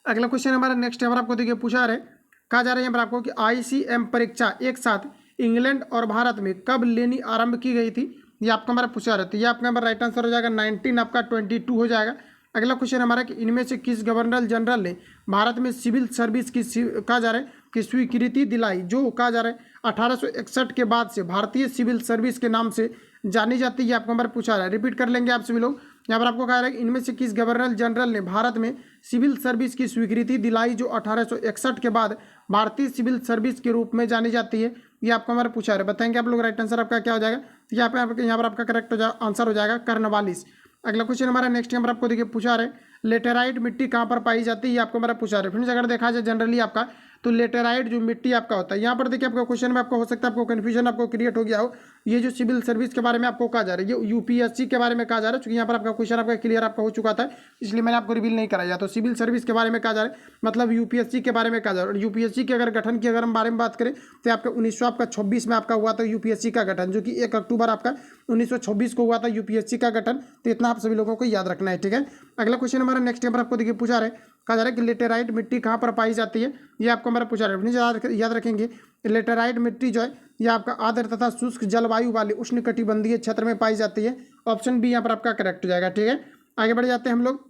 अगला क्वेश्चन हमारा नेक्स्ट यहाँ पर आपको देखिए पूछा रहे, कहा जा रहा है यहाँ पर आपको कि ICM परीक्षा एक साथ इंग्लैंड और भारत में कब लेनी आरंभ की गई थी, ये आपका हमारा पूछा रहा है। तो ये आपका हमारा राइट आंसर हो जाएगा 19 आपका 22 हो जाएगा। अगला क्वेश्चन हमारा कि इनमें से किस गवर्नर जनरल ने भारत में सिविल सर्विस की कहा जा रहा है कि स्वीकृति दिलाई, जो कहा जा रहा है 1861 के बाद से भारतीय सिविल सर्विस के नाम से जानी जाती है, ये आपको हमारा पूछा रहा है। रिपीट कर लेंगे आप सभी लोग। यहाँ पर आपको कहा रहा है कि इनमें से किस गवर्नर जनरल ने भारत में सिविल सर्विस की स्वीकृति दिलाई, जो 1861 के बाद भारतीय सिविल सर्विस के रूप में जानी जाती है, ये आपको हमारा पूछा रहा है। बताएंगे आप लोग राइट आंसर आपका क्या हो जाएगा। तो यहाँ पर आपका करेक्ट आंसर हो जाएगा कर्नवालिस। अगला क्वेश्चन हमारा नेक्स्ट यहाँ पर आपको देखिए पूछा रहे, लेटेराइट मिट्टी कहाँ पर पाई जाती है, ये आपको हमारा पूछा रहे। फ्रेंड्स अगर देखा जाए जनरली आपका तो लेटेराइट जो मिट्टी आपका होता है, यहाँ पर देखिए आपका क्वेश्चन में आपको हो सकता है आपको कन्फ्यूजन आपको क्रिएट हो गया हो। ये जो सिविल सर्विस के बारे में आपको कहा जा रहा है, ये UPSC के बारे में कहा जा रहा है, क्योंकि यहाँ पर आपका क्वेश्चन आपका क्लियर आपका हो चुका था, इसलिए मैंने आपको रिवील नहीं कराया। तो सिविल सर्विस के बारे में कहा जा रहा है, मतलब UPSC के बारे में कहा जा रहा है। और UPSC के अगर गठन की अगर हम बारे में बात करें तो आपका 1926 में आपका हुआ था UPSC का गठन, जो कि 1 अक्टूबर आपका 1926 को हुआ था UPSC का गठन। तो इतना आप सभी लोगों को याद रखना है, ठीक है। अगला क्वेश्चन हमारा नेक्स्ट यहाँ पर आपको देखिए पूछा रहे, कहा जा रहा है कि लेटेराइट मिट्टी कहाँ पर पाई जाती है, ये आपको हमारा पूछा रहा है। याद रखेंगे लेटेराइट मिट्टी जो है ये आपका आर्द्र तथा शुष्क जलवायु वाले उष्णकटिबंधीय क्षेत्र में पाई जाती है। ऑप्शन B यहाँ पर आपका करेक्ट हो जाएगा, ठीक है। आगे बढ़ जाते हैं हम लोग।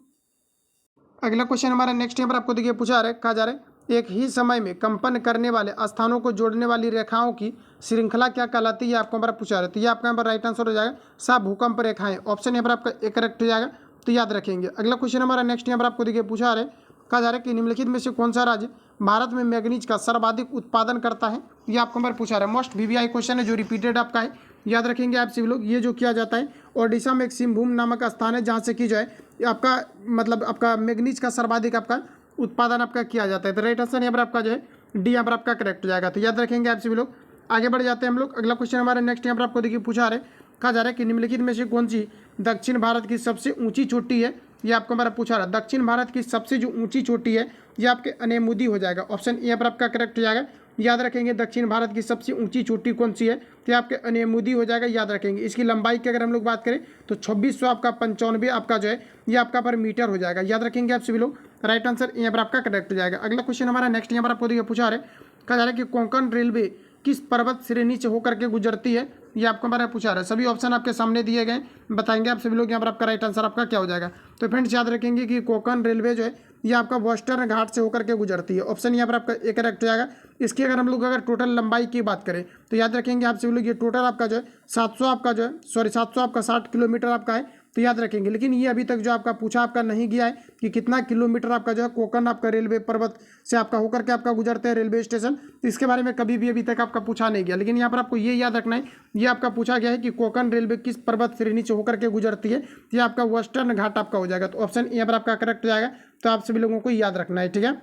अगला क्वेश्चन हमारा नेक्स्ट यहाँ पर आपको देखिए पूछा रहा है, कहा जा रहा है एक ही समय में कंपन करने वाले स्थानों को जोड़ने वाली रेखाओं की श्रृंखला क्या कहलाती है, आपको हमारा पूछा रहा है। तो ये आपका यहाँ पर राइट आंसर हो जाएगा सा भूकंप रेखाएं। ऑप्शन यहाँ पर आपका A करेक्ट हो जाएगा, तो याद रखेंगे। अगला क्वेश्चन हमारा नेक्स्ट यहाँ पर आपको देखिए पूछा रहा है, कहा जा रहा है कि निम्नलिखित में से कौन सा राज्य भारत में मैग्नीज का सर्वाधिक उत्पादन करता है, ये आपको हमारा पूछा रहा है। मोस्ट VVI क्वेश्चन है जो रिपीटेड आपका है, याद रखेंगे आप सभी लोग। ये जो किया जाता है ओडिशा में एक सिंहभूम नामक स्थान है, जहाँ से की जो है आपका मतलब आपका मैग्नीज का सर्वाधिक आपका उत्पादन आपका किया जाता है। तो राइट आंसर यहाँ पर आपका जो है D यहाँ पर आपका करेक्ट हो जाएगा, तो याद रखेंगे आप सभी लोग। आगे बढ़ जाते हैं हम लोग। अगला क्वेश्चन हमारा नेक्स्ट यहाँ पर आपको देखिए पूछा रहे, कहा जा रहा है कि निम्नलिखित में से कौन सी दक्षिण भारत की सबसे ऊंची चोटी है, ये आपको हमारा पूछा रहा है। दक्षिण भारत की सबसे जो ऊंची चोटी है ये आपके अनेमुदी हो जाएगा। ऑप्शन यहाँ पर आपका करेक्ट हो जाएगा। याद रखेंगे दक्षिण भारत की सबसे ऊंची चोटी कौन सी है, तो आपके अनेमुदी हो जाएगा, याद रखेंगे। इसकी लंबाई की अगर हम लोग बात करें तो 2600 आपका 95 आपका जो है ये आपका पर मीटर हो जाएगा, याद रखेंगे आप सभी लोग। राइट आंसर यहाँ पर आपका करेक्ट हो जाएगा। अगला क्वेश्चन हमारा नेक्स्ट यहाँ पर आपको देखिए पूछा रहे, कहा जा रहा है कि कोंकण रेलवे किस पर्वत श्रेणी से होकर के गुजरती है, ये आपको हमारा पूछा रहा है। सभी ऑप्शन आपके सामने दिए गए, बताएंगे आप सभी लोग यहाँ पर आपका राइट आंसर आपका क्या हो जाएगा। तो फ्रेंड्स याद रखेंगे कि कोंकण रेलवे जो है ये आपका वेस्टर्न घाट से होकर के गुजरती है। ऑप्शन यहाँ पर आपका एक करेक्ट हो जाएगा। इसकी अगर हम लोग अगर टोटल लंबाई की बात करें तो याद रखेंगे आप सभी लोग ये टोटल आपका जो है 700 आपका जो है 700 आपका 60 किलोमीटर आपका है। तो याद रखेंगे, लेकिन ये अभी तक जो आपका पूछा आपका नहीं गया है कि कितना किलोमीटर आपका जो है कोंकण आपका रेलवे पर्वत से आपका होकर के आपका गुजरते हैं रेलवे स्टेशन। तो इसके बारे में कभी भी अभी तक आपका पूछा नहीं गया, लेकिन यहाँ पर आपको ये याद रखना है, ये आपका पूछा गया है कि कोंकण रेलवे किस पर्वत श्रेणी से होकर के गुजरती है। ये आपका वेस्टर्न घाट आपका हो जाएगा। तो ऑप्शन यहाँ पर आपका करेक्ट हो जाएगा। तो आप सभी लोगों को याद रखना है, ठीक है।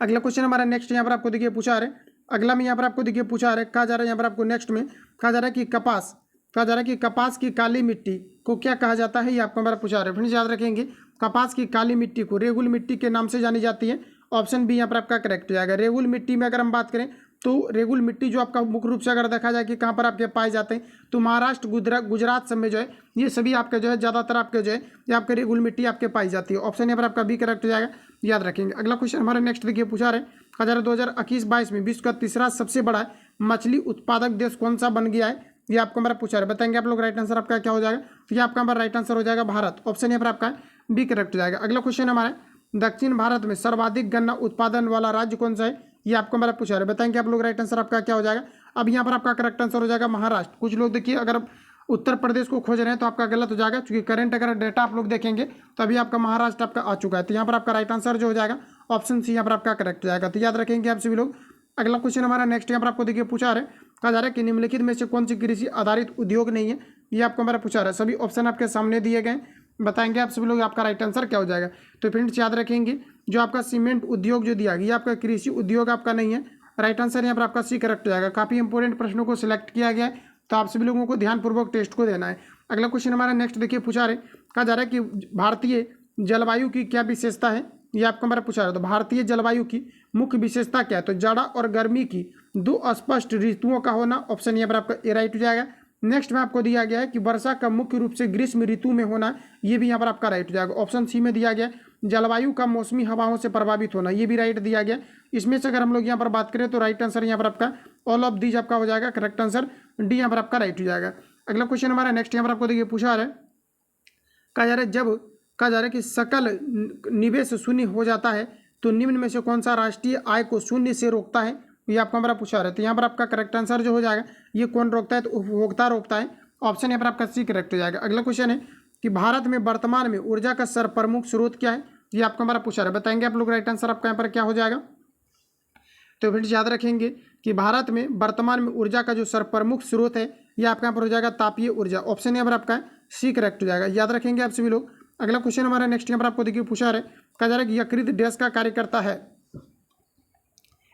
अगला क्वेश्चन हमारा नेक्स्ट यहाँ पर आपको देखिए पूछा आ रहा है। अगला में यहाँ पर आपको देखिए पूछा आ रहा है, कहा जा रहा है यहाँ पर आपको नेक्स्ट में कहा जा रहा है कि कपास की काली मिट्टी को क्या कहा जाता है, ये आपको हमारा पूछा रहा है। फ्रेंड्स याद रखेंगे, कपास की काली मिट्टी को रेगुल मिट्टी के नाम से जानी जाती है। ऑप्शन बी यहाँ पर आपका करेक्ट हो जाएगा। रेगुल मिट्टी में अगर हम बात करें तो रेगुल मिट्टी जो आपका मुख्य रूप से अगर देखा जाए कि कहाँ पर आपके पाए जाते हैं तो महाराष्ट्र, गुजरात सब में जो है ये सभी आपके जो है ज़्यादातर आपके जो है ये आपके रेगुल मिट्टी आपके पाई जाती है। ऑप्शन यहाँ पर आपका बी करेक्ट हो जाएगा, याद रखेंगे। अगला क्वेश्चन हमारे नेक्स्ट देखिए पूछा रहे, 2021-22 में विश्व का तीसरा सबसे बड़ा मछली उत्पादक देश कौन सा बन गया है, ये आपको हमारा पूछा रहा है। बताएंगे आप लोग राइट आंसर आपका क्या हो जाएगा। तो ये आपका हमारा राइट आंसर हो जाएगा भारत। ऑप्शन यहाँ पर आपका बी करेक्ट हो जाएगा। अगला क्वेश्चन हमारा, दक्षिण भारत में सर्वाधिक गन्ना उत्पादन वाला राज्य कौन सा है, ये आपको हमारा पूछा रहा है। बताएंगे आप लोग राइट आंसर आपका क्या हो जाएगा। अब यहाँ पर आपका करेक्ट आंसर हो जाएगा महाराष्ट्र। कुछ लोग देखिए अगर उत्तर प्रदेश को खोज रहे हैं तो आपका गलत हो जाएगा, क्योंकि करंट अगर डेटा आप लोग देखेंगे तो अभी आपका महाराष्ट्र आपका आ चुका है। तो यहाँ पर आपका राइट आंसर जो हो जाएगा ऑप्शन सी यहाँ पर आपका करेक्ट हो जाएगा। तो याद रखेंगे आप सभी लोग। अगला क्वेश्चन हमारा नेक्स्ट यहाँ पर आपको देखिए पूछा रहा है, कहा जा रहा है कि निम्नलिखित में से कौन सी कृषि आधारित उद्योग नहीं है, ये आपको हमारा पूछा रहा है। सभी ऑप्शन आपके सामने दिए गए, बताएंगे आप सभी लोग आपका राइट आंसर क्या हो जाएगा। तो फ्रेंड्स याद रखेंगे, जो आपका सीमेंट उद्योग जो दिया गया आपका कृषि उद्योग आपका नहीं है। राइट आंसर यहाँ पर आपका सी करेक्ट हो जाएगा। काफ़ी इंपॉर्टेंट प्रश्नों को सिलेक्ट किया गया है, तो आप सभी लोगों को ध्यानपूर्वक टेस्ट को देना है। अगला क्वेश्चन हमारा नेक्स्ट देखिए पूछा रहे, कहा जा रहा है कि भारतीय जलवायु की क्या विशेषता है, ये आपको हमारा पूछा रहा है। तो भारतीय जलवायु की मुख्य विशेषता क्या है, तो जाड़ा और गर्मी की दो स्पष्ट ऋतुओं का होना। ऑप्शन यहाँ पर आपका ए राइट हो जाएगा। नेक्स्ट में आपको दिया गया है कि वर्षा का मुख्य रूप से ग्रीष्म ऋतु में होना, ये भी यहाँ पर आपका राइट हो जाएगा। ऑप्शन सी में दिया गया जलवायु का मौसमी हवाओं से प्रभावित होना, ये भी राइट दिया गया। इसमें से अगर हम लोग यहाँ पर बात करें तो राइट आंसर यहाँ पर आपका ऑल ऑफ दीज आपका हो जाएगा। करेक्ट आंसर डी यहाँ पर आपका राइट हो जाएगा। अगला क्वेश्चन हमारा नेक्स्ट यहाँ पर आपको देखिए पूछा रहा है, कहा जा रहा है कि सकल निवेश शून्य हो जाता है तो निम्न में से कौन सा राष्ट्रीय आय को शून्य से रोकता है, ये आपको हमारा पूछा रहा है। तो यहाँ पर आपका करेक्ट आंसर जो हो जाएगा ये कौन रोकता है, तो उपभोक्ता रोकता है। ऑप्शन यहाँ पर आपका सी करेक्ट हो जाएगा। अगला क्वेश्चन है कि भारत में वर्तमान में ऊर्जा का सर्वप्रमुख स्रोत क्या है, ये आपको हमारा पूछा रहा है। बताएंगे आप लोग राइट आंसर आपका यहाँ पर क्या हो जाएगा। तो फ्रेंड्स याद रखेंगे कि भारत में वर्तमान में ऊर्जा का जो सर्वप्रमुख स्रोत है ये आपका यहाँ पर हो जाएगा तापीय ऊर्जा। ऑप्शन यहाँ पर आपका सी करेक्ट हो जाएगा, याद रखेंगे आप सभी लोग। अगला क्वेश्चन हमारा नेक्स्ट यहाँ पर आपको देखिए पूछा रहा है, कहा जा रहा है कि यकृत डैश का कार्य करता है,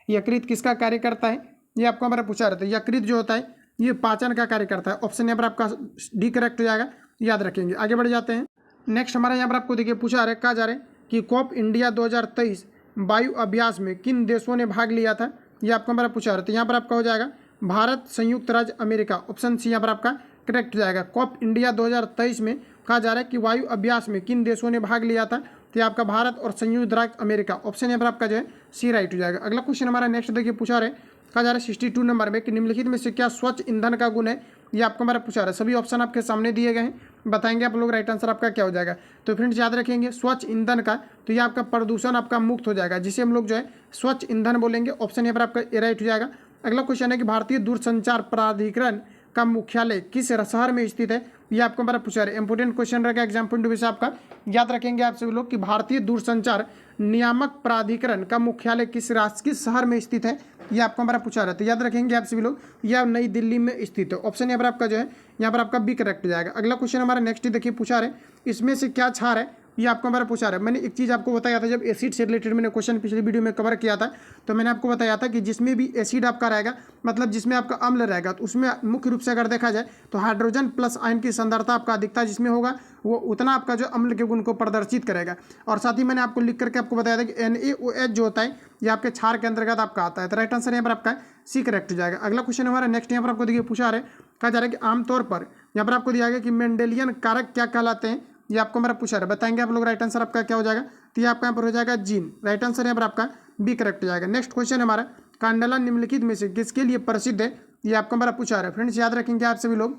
यकृत किसका कार्य करता है, ये आपको हमारा पूछा रहा था। यकृत जो होता है ये पाचन का कार्य करता है। ऑप्शन यहाँ पर आपका डी करेक्ट हो जाएगा, याद रखेंगे। आगे बढ़ जाते हैं। नेक्स्ट हमारा यहाँ पर आपको देखिए पूछा रहा है, कहा जा रहा है कि कोप इंडिया 2023 वायु अभ्यास में किन देशों ने भाग लिया था, ये आपको हमारा पूछा रहा है। तो यहाँ पर आपका हो जाएगा भारत, संयुक्त राज्य अमेरिका। ऑप्शन सी यहाँ पर आपका करेक्ट हो जाएगा। कोप इंडिया 2023 में कहा जा रहा है कि वायु अभ्यास में किन देशों ने भाग लिया था, तो ये आपका भारत और संयुक्त राज्य अमेरिका। ऑप्शन यहाँ पर आपका जो है सी राइट हो जाएगा। अगला क्वेश्चन हमारा नेक्स्ट देखिए पूछा रहे, कहा जा रहा है 62 नंबर में कि निम्नलिखित में से क्या स्वच्छ ईंधन का गुण है, ये आपको हमारा पूछा रहा है। सभी ऑप्शन आपके सामने दिए गए हैं, बताएंगे आप लोग राइट आंसर आपका क्या हो जाएगा। तो फ्रेंड्स याद रखेंगे स्वच्छ ईंधन का, तो ये आपका प्रदूषण आपका मुक्त हो जाएगा, जिसे हम लोग जो है स्वच्छ ईंधन बोलेंगे। ऑप्शन यहाँ पर आपका ए राइट हो जाएगा। अगला क्वेश्चन है कि भारतीय दूरसंचार प्राधिकरण का मुख्यालय किस शहर में स्थित है, ये आपको हमारा पूछा रहा है। इंपोर्टेंट क्वेश्चन रहेगा एग्जाम पॉइंट ऑफ व्यू से आपका, याद रखेंगे आप सभी लोग कि भारतीय दूरसंचार नियामक प्राधिकरण का मुख्यालय किस शहर में स्थित है, ये आपको हमारा पूछा रहा है। तो याद रखेंगे आप सभी लोग यह नई दिल्ली में स्थित है। ऑप्शन यहाँ पर आपका जो है यहाँ पर आपका बी करेक्ट हो जाएगा। अगला क्वेश्चन हमारा नेक्स्ट देखिए पूछा रहे, इसमें से क्या क्षार है, ये आपको हमारा पूछा रहा है। मैंने एक चीज़ आपको बताया था, जब एसिड से रिलेटेड मैंने क्वेश्चन पिछली वीडियो में कवर किया था, तो मैंने आपको बताया था कि जिसमें भी एसिड आपका रहेगा, मतलब जिसमें आपका अम्ल रहेगा, तो उसमें मुख्य रूप से अगर देखा जाए तो हाइड्रोजन प्लस आयन की सांद्रता आपका अधिकता जिसमें होगा वो उतना आपका जो अम्ल के गुण को प्रदर्शित करेगा। और साथ ही मैंने आपको लिख करके आपको बताया था कि NaOH जो होता है ये आपके क्षार के अंतर्गत आपका आता है। तो राइट आंसर यहाँ पर आपका सी करेक्ट हो जाएगा। अगला क्वेश्चन हमारा नेक्स्ट यहाँ पर आपको देखिए पूछा रहे, कहा जा रहा है कि आमतौर पर यहाँ पर आपको दिया गया कि मेंडेलियन कारक क्या कहलाते हैं, ये आपको हमारा पूछा रहा है। बताएंगे आप लोग राइट आंसर आपका क्या हो जाएगा। तो ये आपका यहाँ पर हो जाएगा जीन। राइट आंसर यहाँ पर आपका बी करेक्ट हो जाएगा। नेक्स्ट क्वेश्चन हमारा कांडला निम्नलिखित में से किसके लिए प्रसिद्ध है, ये आपका हमारा पूछा रहा है। फ्रेंड्स याद रखेंगे आप सभी लोग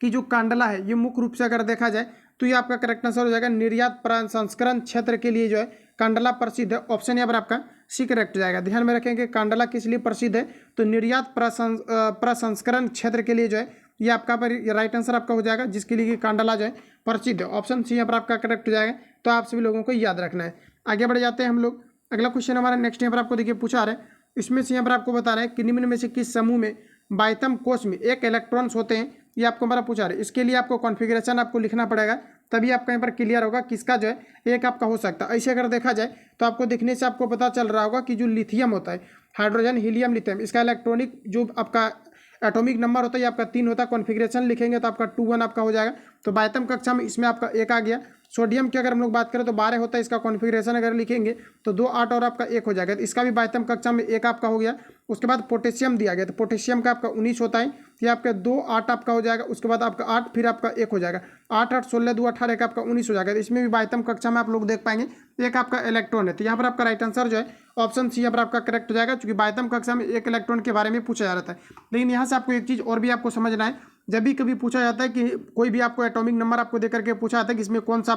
कि जो कांडला है ये मुख्य रूप से अगर देखा जाए तो ये आपका करेक्ट आंसर हो जाएगा निर्यात प्रसंस्करण क्षेत्र के लिए जो है कांडला प्रसिद्ध है। ऑप्शन यहाँ पर आपका सी करेक्ट हो जाएगा। ध्यान में रखेंगे कांडला किस लिए प्रसिद्ध है, तो निर्यात प्रसंस्करण क्षेत्र के लिए जो है ये आपका पर राइट आंसर आपका हो जाएगा, जिसके लिए कांडला जो है प्रसिद्ध है। ऑप्शन सी यहाँ पर आपका करेक्ट हो जाएगा। तो आप सभी लोगों को याद रखना है। आगे बढ़ जाते हैं हम लोग। अगला क्वेश्चन हमारा नेक्स्ट यहाँ पर आपको देखिए पूछा रहा है, इसमें से यहाँ पर आपको बता रहे हैं कि निम्न में से किस समूह में बाह्यतम कोश में एक इलेक्ट्रॉन्स होते हैं, ये आपको हमारा पूछा रहा है। इसके लिए आपको कॉन्फ़िगरेशन आपको लिखना पड़ेगा, तभी आपका यहाँ पर क्लियर होगा किसका जो है एक आपका हो सकता है। ऐसे अगर देखा जाए तो आपको देखने से आपको पता चल रहा होगा कि जो लिथियम होता है, हाइड्रोजन हीलियम लिथियम, इसका इलेक्ट्रॉनिक जो आपका एटॉमिक नंबर होता है ये आपका 3 होता है। कॉन्फ़िगरेशन लिखेंगे तो आपका 2 1 आपका हो जाएगा। तो बाह्यतम कक्षा में इसमें आपका 1 आ गया। सोडियम की अगर हम लोग बात करें तो 12 होता है, इसका कॉन्फ़िगरेशन अगर लिखेंगे तो 2 8 और आपका 1 हो जाएगा। तो इसका भी बाह्यतम कक्षा में 1 आपका हो गया। उसके बाद पोटेशियम दिया गया, तो पोटेशियम का आपका 19 होता है, ये आपका 2 8 आपका हो जाएगा। उसके बाद आपका 8 फिर आपका 1 हो जाएगा। 8 8 16 2 18 का आपका 19 हो जाएगा। तो इसमें भी बाह्यतम कक्षा में आप लोग देख पाएंगे एक आपका इलेक्ट्रॉन है। तो यहाँ पर आपका राइट आंसर जो है ऑप्शन सी यहाँ पर आपका करेक्ट हो जाएगा, क्योंकि बाह्यतम कक्षा में एक इलेक्ट्रॉन के बारे में पूछा जा रहा था। लेकिन यहाँ से आपको एक चीज़ और भी आपको समझना है, जब भी कभी पूछा जाता है कि कोई भी आपको एटॉमिक नंबर आपको देकर के पूछा जाता है कि इसमें कौन सा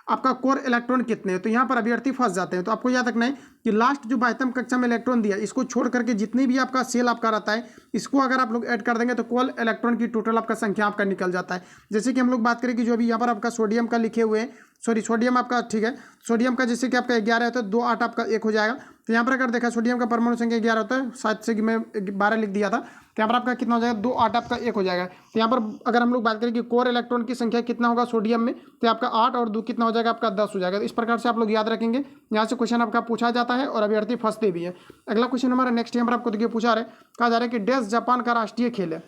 आपका कोर इलेक्ट्रॉन कितने हैं, तो यहाँ पर अभ्यर्थी फंस जाते हैं। तो आपको याद रखना है कि लास्ट जो बाह्यतम कक्षा में इलेक्ट्रॉन दिया, इसको छोड़ करके जितनी भी आपका सेल आपका रहता है, इसको अगर आप लोग ऐड कर देंगे तो कुल इलेक्ट्रॉन की टोटल आपका संख्या आपका निकल जाता है। जैसे कि हम लोग बात करें कि जो अभी यहाँ पर आपका सोडियम का लिखे हुए हैं, सोडियम आपका ठीक है, सोडियम का जैसे कि आपका 11 है तो 2 8 आपका 1 हो जाएगा। तो यहाँ पर अगर देखा सोडियम का परमाणु संख्या 11 होता है, शायद से कि मैं 12 लिख दिया था, तो यहाँ पर आपका कितना हो जाएगा 2 8 आपका 1 हो जाएगा। तो यहाँ पर अगर हम लोग बात करें कि कोर इलेक्ट्रॉन की संख्या कितना होगा सोडियम में, तो आपका 8 और 2 कितना हो जाएगा आपका 10 हो जाएगा। तो इस प्रकार से आप लोग याद रखेंगे, यहाँ से क्वेश्चन आपका पूछा जाता है और अभ्यर्थी फंसते भी है। अगला क्वेश्चन हमारा नेक्स्ट यहाँ पर आपको देखिए पूछा रहा है, कहा जा रहा है कि डेस जापान का राष्ट्रीय खेल है,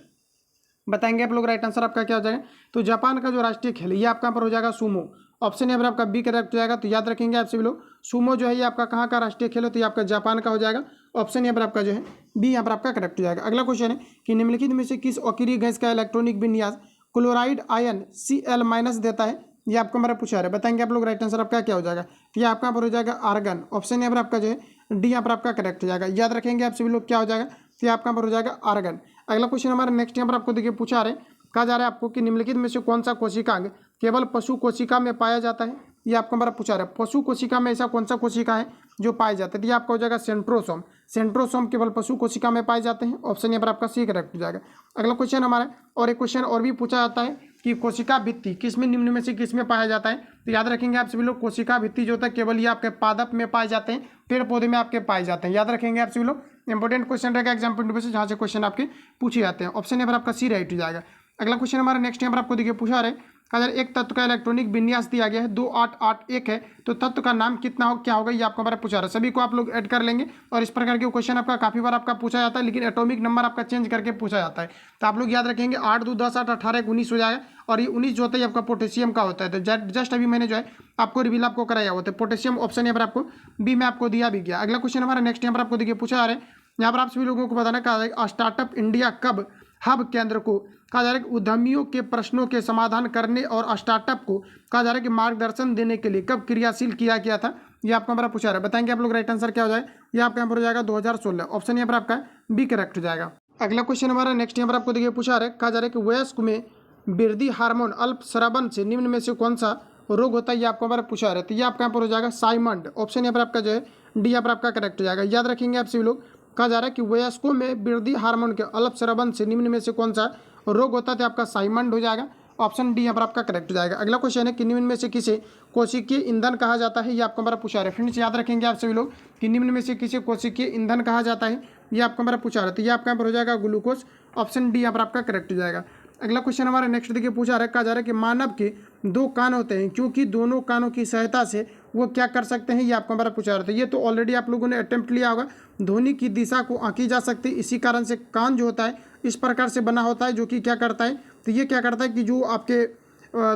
बताएंगे आप लोग राइट आंसर आपका क्या हो जाएगा। तो जापान का जो राष्ट्रीय खेल है ये आपका पर हो जाएगा सूमो। ऑप्शन यहाँ पर आपका बी करेक्ट हो जाएगा। तो याद रखेंगे आप सभी लोग सूमो जो है ये आपका कहाँ का राष्ट्रीय खेल है, तो ये आपका जापान का हो जाएगा। ऑप्शन यहाँ पर आपका जो है बी यहाँ पर आपका करेक्ट हो जाएगा। अगला क्वेश्चन है कि निम्नलिखित में से किस अकीरिय गैस का इलेक्ट्रॉनिक विन्यास क्लोराइड आयन Cl- देता है, ये आपको हमारा पूछा है, बताएंगे आप लोग राइट आंसर आपका क्या हो जाएगा। तो ये आपका पर हो जाएगा आर्गन। ऑप्शन यहाँ पर आपका जो है डी यहाँ पर आपका करेक्ट हो जाएगा। याद रखेंगे आप सभी लोग क्या हो जाएगा, तो ये आपका पर हो जाएगा आर्गन। अगला क्वेश्चन हमारा नेक्स्ट यहाँ पर आपको देखिए पूछा रहे, कहा जा रहा है आपको कि निम्नलिखित में से कौन सा कोशिकांग केवल पशु कोशिका में पाया जाता है, ये आपको हमारा पूछा रहा है। पशु कोशिका में ऐसा कौन सा कोशिका है जो पाया जाता है, तो ये आपका हो जाएगा सेंट्रोसोम। सेंट्रोसोम केवल पशु कोशिका में पाए जाते हैं। ऑप्शन यहाँ पर आपका सी करेक्ट हो जाएगा। अगला क्वेश्चन हमारा और एक क्वेश्चन और भी पूछा जाता है कि कोशिका भित्ति किस में निम्न में से किस में पाया जाता है, तो याद रखेंगे आप सभी लोग कोशिका भित्ति जो होता है केवल ये आपके पादप में पाए जाते हैं, पेड़ पौधे में आपके पाए जाते हैं। याद रखेंगे आप सभी लोग, इंपॉर्टेंट क्वेश्चन रहेगा एग्जाम पॉइंट से, जहाँ से क्वेश्चन आपके पूछे जाते हैं। ऑप्शन यहाँ पर आपका सी राइट हो जाएगा। अगला क्वेश्चन हमारा नेक्स्ट यहाँ पर आपको देखिए पूछा रहे, अगर एक तत्व का इलेक्ट्रॉनिक विन्यास दिया गया है 2 8 8 1 है, तो तत्व का नाम कितना हो क्या होगा, ये आपको हमारा पूछा रहा है। सभी को आप लोग ऐड कर लेंगे और इस प्रकार के क्वेश्चन आपका काफी बार आपका पूछा जाता है, लेकिन एटॉमिक नंबर आपका चेंज करके पूछा जाता है। तो आप लोग याद रखेंगे 8 2 10 8 18 19 हो जाएगा। और ये 19 जो होता है आपका पोटेशियम का होता है। तो जस्ट अभी मैंने जो है आपको रिवील आपको कराया हुआ था पोटेशियम। ऑप्शन यहाँ पर आपको बी में आपको दिया भी गया। अगला क्वेश्चन हमारा नेक्स्ट यहाँ पर आपको देखिए पूछा जा रहा है, यहाँ पर आप सभी लोगों को बताना कहा स्टार्टअप इंडिया कब हब केंद्र को कहा जा रहा है कि उद्यमियों के प्रश्नों के समाधान करने और स्टार्टअप को कहा जा रहा है कि मार्गदर्शन देने के लिए कब क्रियाशील किया गया था, ये आपका हमारा पूछा रहा है, बताएंगे आप लोग राइट आंसर क्या हो जाए। ये आपका यहाँ पर हो जाएगा 2016। ऑप्शन यहाँ पर आपका बी करेक्ट हो जाएगा। अगला क्वेश्चन हमारा नेक्स्ट यहाँ पर आपको देखिए पूछा रहा है, कहा जा रहा है कि वयस्क में वृद्धि हार्मोन अल्प स्रावन से निम्न में से कौन सा रोग होता है, ये आपको हमारा पूछा रहा है। तो ये आपका यहाँ पर हो जाएगा साइमंड। ऑप्शन यहाँ पर आपका जो है डी यहाँ पर आपका करेक्ट हो जाएगा। याद रखेंगे आप सभी लोग, कहा जा रहा है कि वयस्कों में वृद्धि हार्मोन के अल्प स्रावन से निम्न में से कौन सा रोग होता है, तो आपका साइमंड हो जाएगा। ऑप्शन डी यहाँ पर आपका करेक्ट हो जाएगा। अगला क्वेश्चन है कि निम्न में से किसे कोशिकीय ईंधन कहा जाता है, ये आपको हमारा पूछा रहा है। फ्रेंड्स याद रखेंगे आप सभी लोग कि निम्न में से किसे कोशिकीय ईंधन कहा जाता है, ये आपको हमारा पूछा रहा है। तो ये आपका यहाँ पर हो जाएगा ग्लूकोज। ऑप्शन डी यहाँ पर आपका करेक्ट हो जाएगा। अगला क्वेश्चन हमारा नेक्स्ट देखिए पूछा रहा है, कहा जा रहा है कि मानव के 2 कान होते हैं, क्योंकि दोनों कानों की सहायता से वो क्या कर सकते हैं, ये आपको हमारा पूछा रहा था। ये तो ऑलरेडी आप लोगों ने अटेम्प्ट लिया होगा। ध्वनि की दिशा को आंकी जा सकती है, इसी कारण से कान जो होता है इस प्रकार से बना होता है, जो कि क्या करता है, तो ये क्या करता है कि जो आपके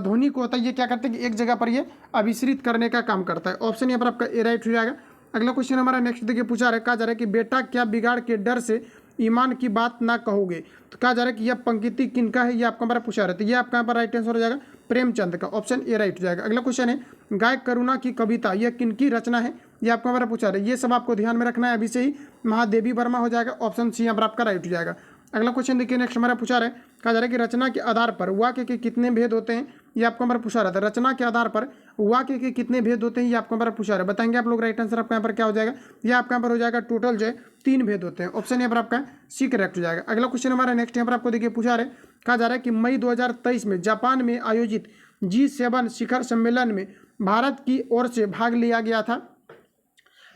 ध्वनि को होता है ये क्या करता है कि एक जगह पर ये अभिसरित करने का काम करता है। ऑप्शन यहाँ पर आपका ए राइट हो जाएगा। अगला क्वेश्चन हमारा नेक्स्ट देखिए पूछा रहा है, कहा जा रहा है कि बेटा क्या बिगाड़ के डर से ईमान की बात ना कहोगे, तो कहा जा रहा है कि यह पंक्ति किनका है, ये आपका हमारा पूछा रहा है। तो ये आपका यहाँ पर राइट आंसर हो जाएगा प्रेमचंद का। ऑप्शन ए राइट हो जाएगा। अगला क्वेश्चन है गाय करुणा की कविता यह किनकी रचना है, ये आपको हमारा पूछा रहा है। ये सब आपको ध्यान में रखना है अभी से ही। महादेवी वर्मा हो जाएगा, ऑप्शन सी यहाँ पर आपका राइट हो जाएगा। अगला क्वेश्चन देखिए, नेक्स्ट हमारा पूछा रहा है, कहा जा रहा है कि रचना के आधार पर वाक्य के कितने भेद होते हैं, ये आपको हमारा पूछा रहा था। रचना के आधार पर वाक्य के कितने भेद होते हैं, ये आपको हमारा पूछा रहा है। बताएंगे आप लोग, राइट आंसर आपका यहाँ पर क्या हो जाएगा, ये आपका यहाँ पर हो जाएगा टोटल जो है 3 भेद होते हैं। ऑप्शन यहाँ पर आपका सी करेक्ट हो जाएगा। अगला क्वेश्चन हमारा नेक्स्ट यहाँ पर आपको देखिए पूछा रहे, कहा जा रहा है कि मई 2023 में जापान में आयोजित G7 शिखर सम्मेलन में भारत की ओर से भाग लिया गया था।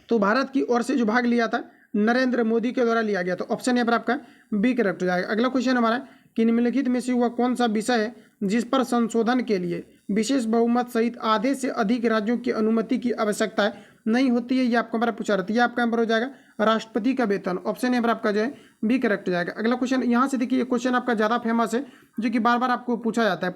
तो भारत की ओर से जो भाग लिया था नरेंद्र मोदी के द्वारा लिया गया। तो ऑप्शन यहाँ पर आपका बी करेक्ट हो जाएगा। अगला क्वेश्चन हमारा कि निम्नलिखित में से हुआ कौन सा विषय है जिस पर संशोधन के लिए विशेष बहुमत सहित आधे से अधिक राज्यों की अनुमति की आवश्यकता नहीं होती है, ये आपको हमारा पूछा रहता है। ये आपका यहाँ पर हो जाएगा राष्ट्रपति का वेतन। ऑप्शन यहाँ पर आपका जो है बी करेक्ट हो जाएगा। अगला क्वेश्चन यहाँ से देखिए, ये क्वेश्चन आपका ज़्यादा फेमस है, जो कि बार बार आपको पूछा जाता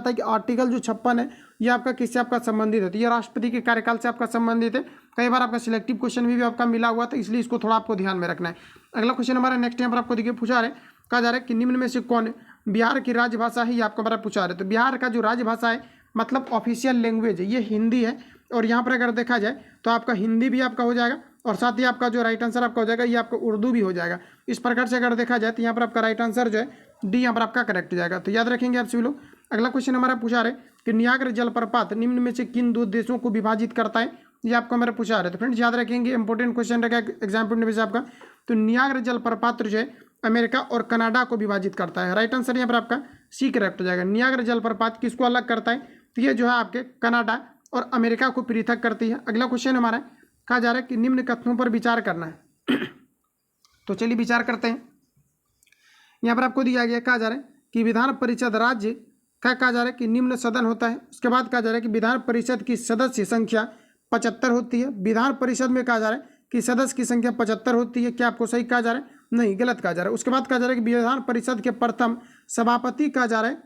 है कि आर्टिकल जो 56 है ये आपका किससे आपका संबंधित है। तो ये राष्ट्रपति के कार्यकाल से आपका संबंधित है। कई बार आपका सिलेक्टिव क्वेश्चन भी आपका मिला हुआ था, इसलिए इसको थोड़ा आपको ध्यान में रखना है। अगला क्वेश्चन हमारा नेक्स्ट यहाँ पर आपको देखिए पूछा रहे, कहा जा रहा है कि निम्न में से कौन बिहार की राजभाषा है, ये आपको हमारा पूछा रहे। तो बिहार का जो राजभाषा है मतलब ऑफिशियल लैंग्वेज है ये हिंदी है। और यहाँ पर अगर देखा जाए तो आपका हिंदी भी आपका हो जाएगा, और साथ ही आपका जो राइट आंसर आपका हो जाएगा ये आपका उर्दू भी हो जाएगा। इस प्रकार से अगर देखा जाए तो यहाँ पर आपका राइट आंसर जो है डी यहाँ पर आपका करेक्ट हो जाएगा। तो याद रखेंगे आप सभी लोग। अगला क्वेश्चन हमारा पूछा रहे कि नियाग्रा जलप्रपात निम्न में से किन 2 देशों को विभाजित करता है, ये आपको हमारा पूछा रहे। तो फ्रेंड्स याद रखेंगे, इंपॉर्टेंट क्वेश्चन रहेगा एग्जाम पॉइंट से आपका। तो नियाग्रा जलप्रपात जो है अमेरिका और कनाडा को विभाजित करता है। राइट आंसर यहाँ पर आपका सी करेक्ट हो जाएगा। नियाग्रा जलप्रपात किसको अलग करता है, तो ये जो है आपके कनाडा और अमेरिका को पृथक करती है। अगला क्वेश्चन हमारा कहा जा रहा है कि निम्न कथनों पर विचार करना है। तो चलिए विचार करते हैं। यहाँ पर आपको दिया गया, कहा जा रहा है कि विधान परिषद राज्य का कहा जा रहा है कि निम्न सदन होता है। उसके बाद कहा जा रहा है कि विधान परिषद की सदस्य संख्या 75 होती है। विधान परिषद में कहा जा रहा है कि सदस्य की संख्या 75 होती है। क्या आपको सही कहा जा रहा है, नहीं गलत कहा जा रहा है। उसके बाद कहा जा रहा है कि विधान परिषद के प्रथम सभापति कहा जा रहा है,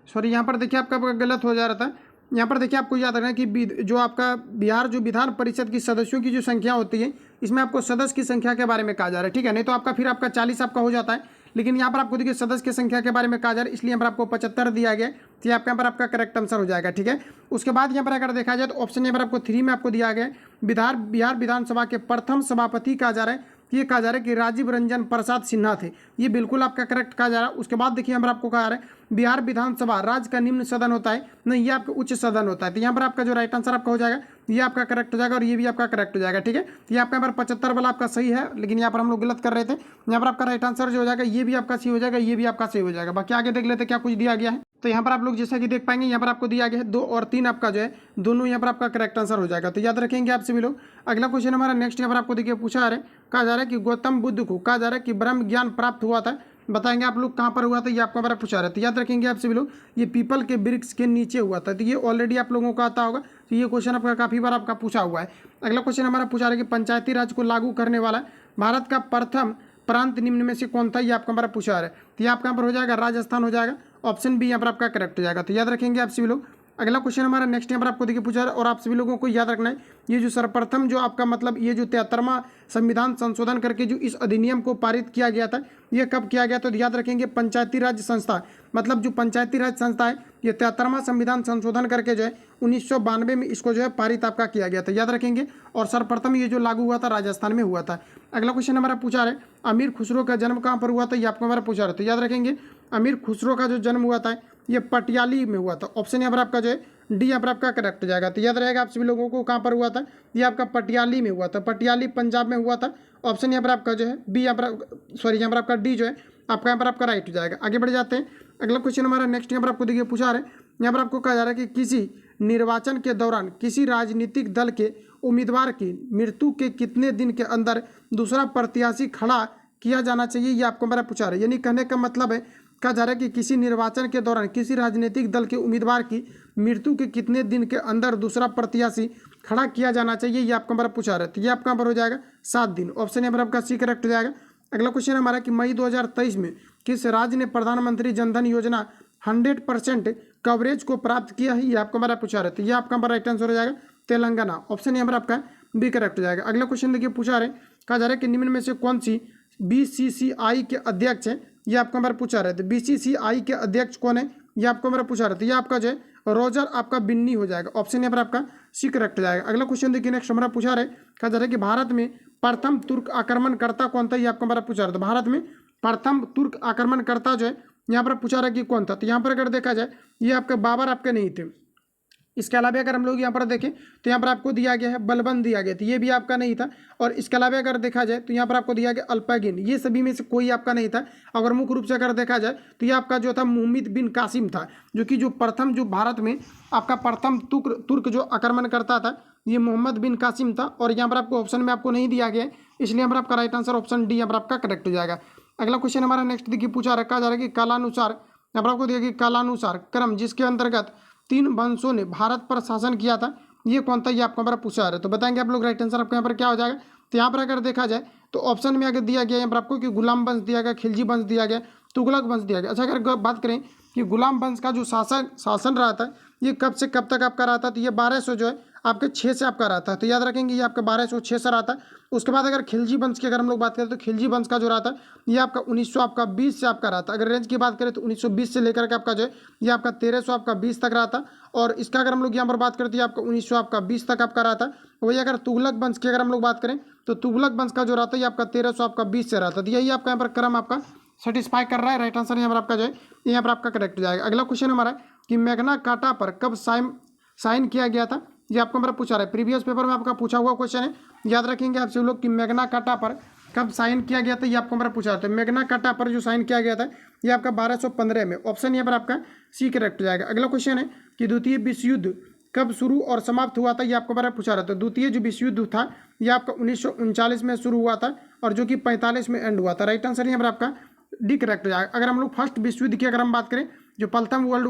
सॉरी यहाँ पर देखिए आपका गलत हो जा रहा था। यहाँ पर देखिए आपको याद रखना है कि जो आपका बिहार जो विधान परिषद की सदस्यों की जो संख्या होती है इसमें आपको सदस्य की संख्या के बारे में कहा जा रहा है, ठीक है। नहीं तो आपका फिर आपका 40 आपका हो जाता है, लेकिन यहाँ पर आपको देखिए सदस्य की संख्या के बारे में कहा जा रहा है, इसलिए यहाँ पर आपको 75 दिया गया। तो ये आपका यहाँ पर आपका करेक्ट आंसर हो जाएगा, ठीक है। उसके बाद यहाँ पर अगर देखा जाए तो ऑप्शन यहाँ पर आपको 3 में आपको दिया गया बिहार विधानसभा के प्रथम सभापति कहा जा रहा है, ये कहा जा रहा है कि राजीव रंजन प्रसाद सिन्हा थे। ये बिल्कुल आपका करेक्ट कहा जा रहा है। उसके बाद देखिए यहाँ पर आपको कहा जा रहा है बिहार विधानसभा राज्य का निम्न सदन होता है, नहीं ये आपका उच्च सदन होता है। तो यहाँ पर आपका जो राइट आंसर आपका हो जाएगा ये आपका करेक्ट हो जाएगा, और ये भी आपका करेक्ट हो जाएगा, ठीक है। तो ये आपका यहाँ पर 75 वाला आपका सही है, लेकिन यहाँ पर हम लोग गलत कर रहे थे। यहाँ पर आपका राइट आंसर जो हो जाएगा ये भी आपका सही हो जाएगा, ये भी आपका सही हो जाएगा। बाकी आगे देख लेते क्या कुछ दिया गया है। तो यहाँ पर आप लोग जैसा कि देख पाएंगे यहाँ पर आपको दिया गया है 2 और 3 आपका जो है दोनों यहाँ पर आपका करेक्ट आंसर हो जाएगा। तो याद रखेंगे आप सभी लोग। अगला क्वेश्चन हमारा नेक्स्ट यहाँ पर आपको देखिए पूछा जा रहा है, कहा जा रहा है कि गौतम बुद्ध को कहा जा रहा है कि ब्रह्म ज्ञान प्राप्त हुआ था। बताएंगे आप लोग कहाँ पर हुआ था, ये आपको हमारा पूछा रहा है। तो याद रखेंगे आप सभी लोग, ये पीपल के वृक्ष के नीचे हुआ था। तो ये ऑलरेडी आप लोगों को आता होगा, तो ये क्वेश्चन आपका काफ़ी बार आपका पूछा हुआ है। अगला क्वेश्चन हमारा पूछा रहा है कि पंचायती राज को लागू करने वाला भारत का प्रथम प्रांत निम्न में से कौन था, ये आपका हमारा पूछा रहा है। तो ये आपका यहाँ पर हो जाएगा राजस्थान हो जाएगा। ऑप्शन बी यहाँ पर आपका करेक्ट हो जाएगा। तो याद रखेंगे आप सभी लोग। अगला क्वेश्चन हमारा नेक्स्ट यहाँ पर आपको देखिए पूछा है, और आप सभी लोगों को याद रखना है ये जो सर्वप्रथम जो आपका मतलब ये जो 73वां संविधान संशोधन करके जो इस अधिनियम को पारित किया गया था ये कब किया गया। तो याद रखेंगे पंचायती राज संस्था, मतलब जो पंचायती राज संस्था है ये 73वां संविधान संशोधन करके जो है 1992 में इसको जो है पारित आपका किया गया था, याद रखेंगे। और सर्वप्रथम ये जो लागू हुआ था राजस्थान में हुआ था। अगला क्वेश्चन हमारा पूछा है अमीर खुसरो का जन्म कहाँ पर हुआ था, ये आपको हमारा पूछा रहा था। याद रखेंगे अमीर खुसरो का जो जन्म हुआ था ये पटियाली में हुआ था। ऑप्शन यहाँ पर आपका जो है डी यहाँ पर आपका करेक्ट हो जाएगा। तो याद रहेगा आप सभी लोगों को कहाँ पर हुआ था, ये आपका पटियाली में हुआ था, पटियाली पंजाब में हुआ था। ऑप्शन यहाँ पर आपका जो है बी यहाँ पर सॉरी यहाँ पर आपका डी जो है आपका यहाँ पर आपका राइट हो जाएगा। आगे बढ़ जाते हैं। अगला क्वेश्चन हमारा नेक्स्ट यहाँ पर आपको देखिए पूछा रहे, यहाँ पर आपको कहा जा रहा है कि किसी निर्वाचन के दौरान किसी राजनीतिक दल के उम्मीदवार की मृत्यु के कितने दिन के अंदर दूसरा प्रत्याशी खड़ा किया जाना चाहिए, ये आपको हमारा पूछा रहा है। यानी कहने का मतलब है कहा जा रहा है कि किसी निर्वाचन के दौरान किसी राजनीतिक दल के उम्मीदवार की मृत्यु के कितने दिन के अंदर दूसरा प्रत्याशी खड़ा किया जाना चाहिए, ये आपको हमारा पूछा रहा है। तो ये आपका पर हो जाएगा 7 दिन। ऑप्शन यहाँ पर आपका सी करेक्ट हो जाएगा। अगला क्वेश्चन हमारा कि मई 2023 में किस राज्य ने प्रधानमंत्री जनधन योजना 100% कवरेज को प्राप्त किया है, ये आपको हमारा पूछा रहा है। तो ये आपका राइट आंसर हो जाएगा तेलंगाना। ऑप्शन यहाँ पर आपका बी करेक्ट हो जाएगा। अगला क्वेश्चन देखिए पूछा रहे, कहा जा रहा है कि निम्न में से कौन सी BCCI के अध्यक्ष है, ये आपको हमारा पूछा रहे थे। BCCI के अध्यक्ष कौन है, ये आपको हमारा पूछा रहे थे। ये आपका जो है रोजर आपका बिन्नी हो जाएगा। ऑप्शन यहाँ पर आपका सी करेक्ट हो जाएगा। अगला क्वेश्चन देखिए, नेक्स्ट हमारा पूछा रहे, कहा जा रहा है कि भारत में प्रथम तुर्क आक्रमणकर्ता कौन था, ये आपको हमारा पूछा रहा था। भारत में प्रथम तुर्क आक्रमणकर्ता जो है यहाँ पर पूछा रहा है कि कौन था, तो यहाँ पर अगर देखा जाए ये आपके बाबर आपके नहीं थे। इसके अलावा अगर हम लोग यहाँ पर देखें तो यहाँ पर आपको दिया गया है बलबन दिया गया था, ये भी आपका नहीं था। और इसके अलावा अगर देखा जाए तो यहाँ पर आपको दिया गया अल्पागिन, ये सभी में से कोई आपका नहीं था। अगर मुख्य रूप से अगर देखा जाए तो ये आपका जो था मुहम्मद बिन कासिम था, जो कि जो प्रथम जो भारत में आपका प्रथम तुर्क जो आक्रमण करता था ये मोहम्मद बिन कासिम था। और यहाँ पर आपको ऑप्शन में आपको नहीं दिया गया है, इसलिए यहाँ पर आपका राइट आंसर ऑप्शन डी यहाँ पर आपका करेक्ट हो जाएगा। अगला क्वेश्चन हमारा नेक्स्ट देखिए पूछा रखा जा रहा है कि कालानुसार, यहाँ पर आपको दिया गया कालानुसार क्रम जिसके अंतर्गत 3 वंशों ने भारत पर शासन किया था, ये कौन था, ये आपको हमारा पूछा है। तो बताएंगे आप लोग राइट आंसर आपको यहाँ पर क्या हो जाएगा। तो यहाँ पर अगर देखा जाए तो ऑप्शन में अगर दिया गया यहाँ पर आपको कि गुलाम वंश दिया गया, खिलजी वंश दिया गया, तुगलक वंश दिया गया। अच्छा, अगर बात करें कि गुलाम वंश का जो शासन रहा था ये कब से कब तक आपका रहा था, तो ये 1200 जो है आपके 6 से आपका रहा था। तो याद रखेंगे ये आपका 1206 से रहा था। उसके बाद अगर खिलजी वंश की अगर हम लोग बात करें तो खिलजी वंश का जो रहा था ये आपका 1920 से आपका रहा था। अगर रेंज की बात करें तो 1920 से लेकर के आपका जो है ये आपका 1320 तक रहा था। और इसका अगर हम लोग यहाँ पर बात करें तो ये आपका 1920 तक आपका रहा था। वही अगर तुगलक वंश की अगर हम लोग बात करें तो तुगलक वंश का जो रहा था ये आपका 1320 से रहा था। तो यही आपका यहाँ पर क्रम आपका सेटिस्फाई कर रहा है। राइट आंसर यहाँ पर आपका जो है यहाँ पर आपका करेक्ट हो जाएगा। अगला क्वेश्चन हमारा कि मैग्ना कार्टा पर कब साइन किया गया था, ये आपको हमारा पूछा रहा है। प्रीवियस पेपर में आपका पूछा हुआ क्वेश्चन है, याद रखेंगे आप सब लोग कि मैग्ना कार्टा पर कब साइन किया गया था, ये आपको हमारा पूछा रहा था। मैग्ना कार्टा पर जो साइन किया गया था ये आपका 1215 में। ऑप्शन यहाँ पर आपका सी करेक्ट हो जाएगा। अगला क्वेश्चन है कि द्वितीय विश्व युद्ध कब शुरू और समाप्त हुआ था, ये आपको हमारा पूछा रहा था। द्वितीय जो विश्व युद्ध था ये आपका 1939 में शुरू हुआ था और जो कि 45 में एंड हुआ था। राइट आंसर यहाँ पर आपका डी करेक्ट हो जाएगा। अगर हम लोग फर्स्ट विश्व युद्ध की अगर हम बात करें, जो प्रथम वर्ल्ड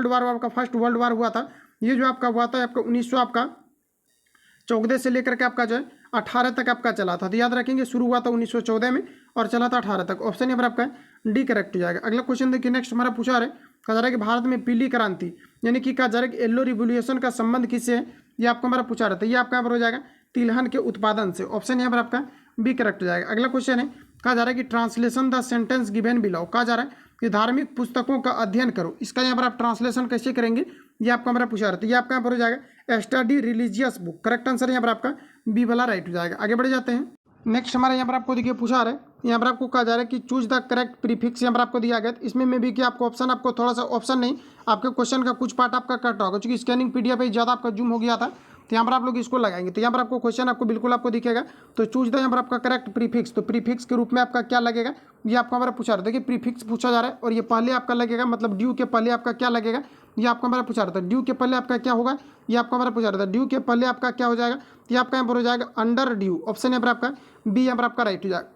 वार आपका फर्स्ट वर्ल्ड वार हुआ था, ये जो आपका हुआ था आपका 1914 से लेकर के आपका जो है 18 तक आपका चला था। तो याद रखेंगे शुरू हुआ था 1914 में और चला था 18 तक। ऑप्शन यहाँ पर आपका डी करेक्ट हो जाएगा। अगला क्वेश्चन देखिए, नेक्स्ट हमारा पूछा है, कहा जा रहा है कि भारत में पीली क्रांति यानी कि कहा जा रहा है कि येलो रिवोल्यूशन का संबंध किससे है, ये आपको हमारा पूछा रहा था। ये आपका यहाँ पर हो जाएगा तिलहन के उत्पादन से। ऑप्शन यहाँ पर आपका बी करेक्ट हो जाएगा। अगला क्वेश्चन है, कहा जा रहा है कि translation the sentence given below, कहा जा रहा है कि धार्मिक पुस्तकों का अध्ययन करो। इसका यहाँ पर आप ट्रांसलेशन कैसे करेंगे, ये आपको हमारा पूछा रहा था। ये आपका यहाँ पर हो जाएगा study religious book. Correct answer यहाँ पर आपका बी वाला राइट हो जाएगा। आगे बढ़ जाते हैं। नेक्स्ट हमारा यहाँ पर आपको देखिए पूछा रहा है, यहाँ पर आपको कहा जा रहा है कि चूज द करेक्ट प्रीफिक्स यहाँ पर आपको दिया गया। इसमें में भी कि आपको ऑप्शन आपको थोड़ा सा ऑप्शन नहीं, आपके क्वेश्चन का कुछ पार्ट आपका कट होगा क्योंकि स्कैनिंग पीडीएफ पे ज़्यादा आपका जूम हो गया था। तो यहाँ पर आप लोग इसको लगाएंगे तो यहाँ पर आपको क्वेश्चन आपको बिल्कुल आपको दिखेगा। तो चूज द यहाँ पर आपका करेक्ट प्रीफिक्स, तो प्रीफिक्स के रूप में आपका क्या लगेगा, ये आपको हमारा पूछा रहा था। देखिए प्रीफिक्स पूछा जा रहा है और ये पहले आपका लगेगा, मतलब ड्यू के पहले आपका क्या लगेगा, ये आपको हमारा पूछा रहा था। ड्यू के पहले आपका क्या होगा, ये आपको हमारा पूछा रहा था। ड्यू के पहले आपका क्या हो जाएगा, ये आपका यहाँ पर हो जाएगा अंडर ड्यू। ऑप्शन यहाँ पर आपका बी यहाँ पर आपका राइट हो जाएगा।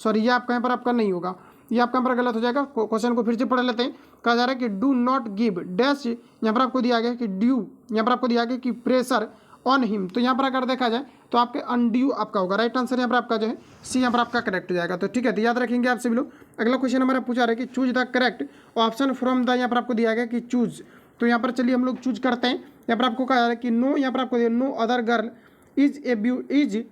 सॉरी, ये आपका यहाँ पर आपका नहीं होगा, ये आपका यहाँ पर गलत हो जाएगा। क्वेश्चन को फिर से पढ़ लेते हैं। कहा जा रहा है कि डू नॉट गिव डैश, यहाँ पर आपको दिया गया कि ड्यू, यहाँ पर आपको दिया गया कि प्रेशर ऑन हिम। तो यहाँ पर अगर देखा जाए तो आपके अनड्यू आपका होगा। राइट आंसर यहाँ पर आपका जो है सी यहाँ पर आपका करेक्ट हो जाएगा। तो ठीक है, तो याद रखेंगे आप सभी लोग। अगला क्वेश्चन हमारा पूछा रहा है कि choose the correct option from the, यहाँ पर आपको दिया गया कि चूज। तो यहाँ पर चलिए हम लोग चूज करते हैं। यहाँ पर आपको कहा जा रहा है कि नो, यहाँ पर आपको नो अदर गर्ल इज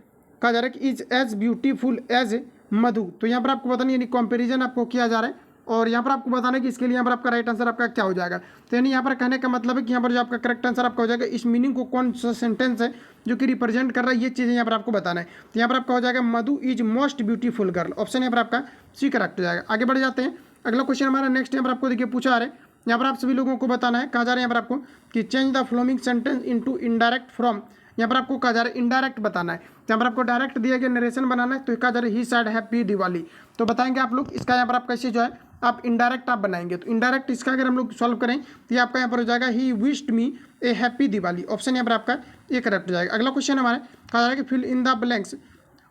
कहा जा रहा है कि इज एज ब्यूटीफुल एज मधु। तो यहाँ पर आपको बताना यानी कंपेरिजन आपको किया जा रहा है और यहाँ पर आपको बताना है कि इसके लिए यहाँ पर आपका राइट आंसर आपका क्या हो जाएगा। तो यानी यहाँ पर कहने का मतलब है कि यहाँ पर जो आपका करेक्ट आंसर आपका हो जाएगा, इस मीनिंग को कौन सा सेंटेंस है जो कि रिप्रेजेंट कर रहा है, ये चीज़ें यहाँ पर आपको बताना है। तो यहाँ पर आपका हो जाएगा Madhu is most beautiful girl. Option यहाँ पर आपका सी करेक्ट हो जाएगा। आगे बढ़ जाते हैं। अगला क्वेश्चन हमारा नेक्स्ट यहाँ पर आपको देखिए पूछा रहा है, यहाँ पर आप सभी लोगों को बताना है। कहा जा रहा है यहाँ पर आपको कि change the flowing sentence into indirect from, यहाँ पर आपको कहा जा रहा है इनडायरेक्ट बताना है। यहाँ पर आपको डायरेक्ट दिया गया नरेशन बनाना है। तो कहा जा रहा है ही सैड हैप्पी दिवाली, तो बताएंगे आप लोग इसका यहाँ पर आप कैसे जो है आप इनडायरेक्ट आप बनाएंगे। तो इनडायरेक्ट इसका अगर हम लोग सॉल्व करें तो ये आपका यहाँ पर हो जाएगा he wished me A happy Diwali. Option यहाँ पर आपका ये करेक्ट हो जाएगा। अगला क्वेश्चन हमारा कहा जा रहा है कि fill in the blanks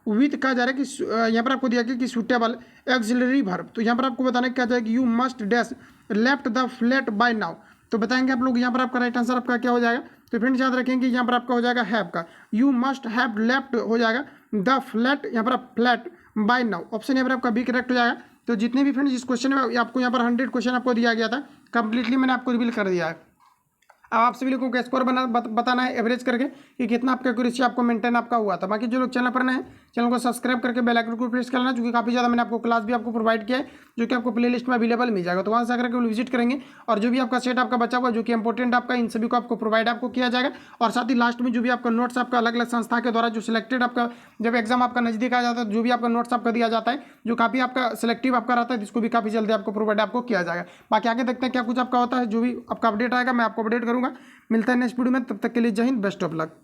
with, कहा जा रहा है कि यहाँ पर आपको दिया गया कि सूटेबल एक्सिलरी वर्ब। तो यहाँ पर आपको बताना है क्या जाएगा you must dash left the flat by now. तो बताएंगे आप लोग यहाँ पर आपका राइट आंसर आपका क्या हो जाएगा। तो फ्रेंड्स याद रखेंगे यहाँ पर आपका हो जाएगा हैव का, यू मस्ट हैव लेफ्ट हो जाएगा द फ्लैट, यहाँ पर फ्लैट बाय नाउ। ऑप्शन यहाँ पर आपका बी करेक्ट हो जाएगा। तो जितने भी फ्रेंड्स इस क्वेश्चन में आपको यहाँ पर 100 क्वेश्चन आपको दिया गया था, कंप्लीटली मैंने आपको रिवील कर दिया है। अब आप सभी लोगों को स्कोर बताना है एवरेज करके कि कितना आपका एक्यूरेसी आपको मेंटेन आपका हुआ था। बाकी जो लोग चैनल पर नए हैं चैनल को सब्सक्राइब करके बेल आइकन को प्रेस कर लेना, क्योंकि काफ़ी ज़्यादा मैंने आपको क्लास भी आपको प्रोवाइड किया है जो कि आपको प्लेलिस्ट में अवेलेबल मिल जाएगा। तो वहाँ से आकर के विजिट करेंगे और जो भी आपका सेट आपका बचा हुआ जो कि इंपॉर्टेंट आपका इन सभी को आपको प्रोवाइड आपको किया जाएगा। और साथ ही लास्ट में जो भी आपका नोट्स आपका अलग अलग संस्था के द्वारा जो सिलेक्टेड आपका जब एग्जाम आपका नजदीक आ जाता है जो भी आपका नोट्स आपका दिया जाता है जो काफ़ी आपका सिलेक्टिव आपका रहता है, जिसको भी काफ़ी जल्दी आपको प्रोवाइड आपको किया जाएगा। बाकी आगे देखते हैं क्या कुछ आपका होता है, जो भी आपका अपडेट आएगा मैं आपको अपडेट करूँगा। मिलता है नेक्स्ट वीडियो में, तब तक के लिए जय हिंद, बेस्ट ऑफ लक।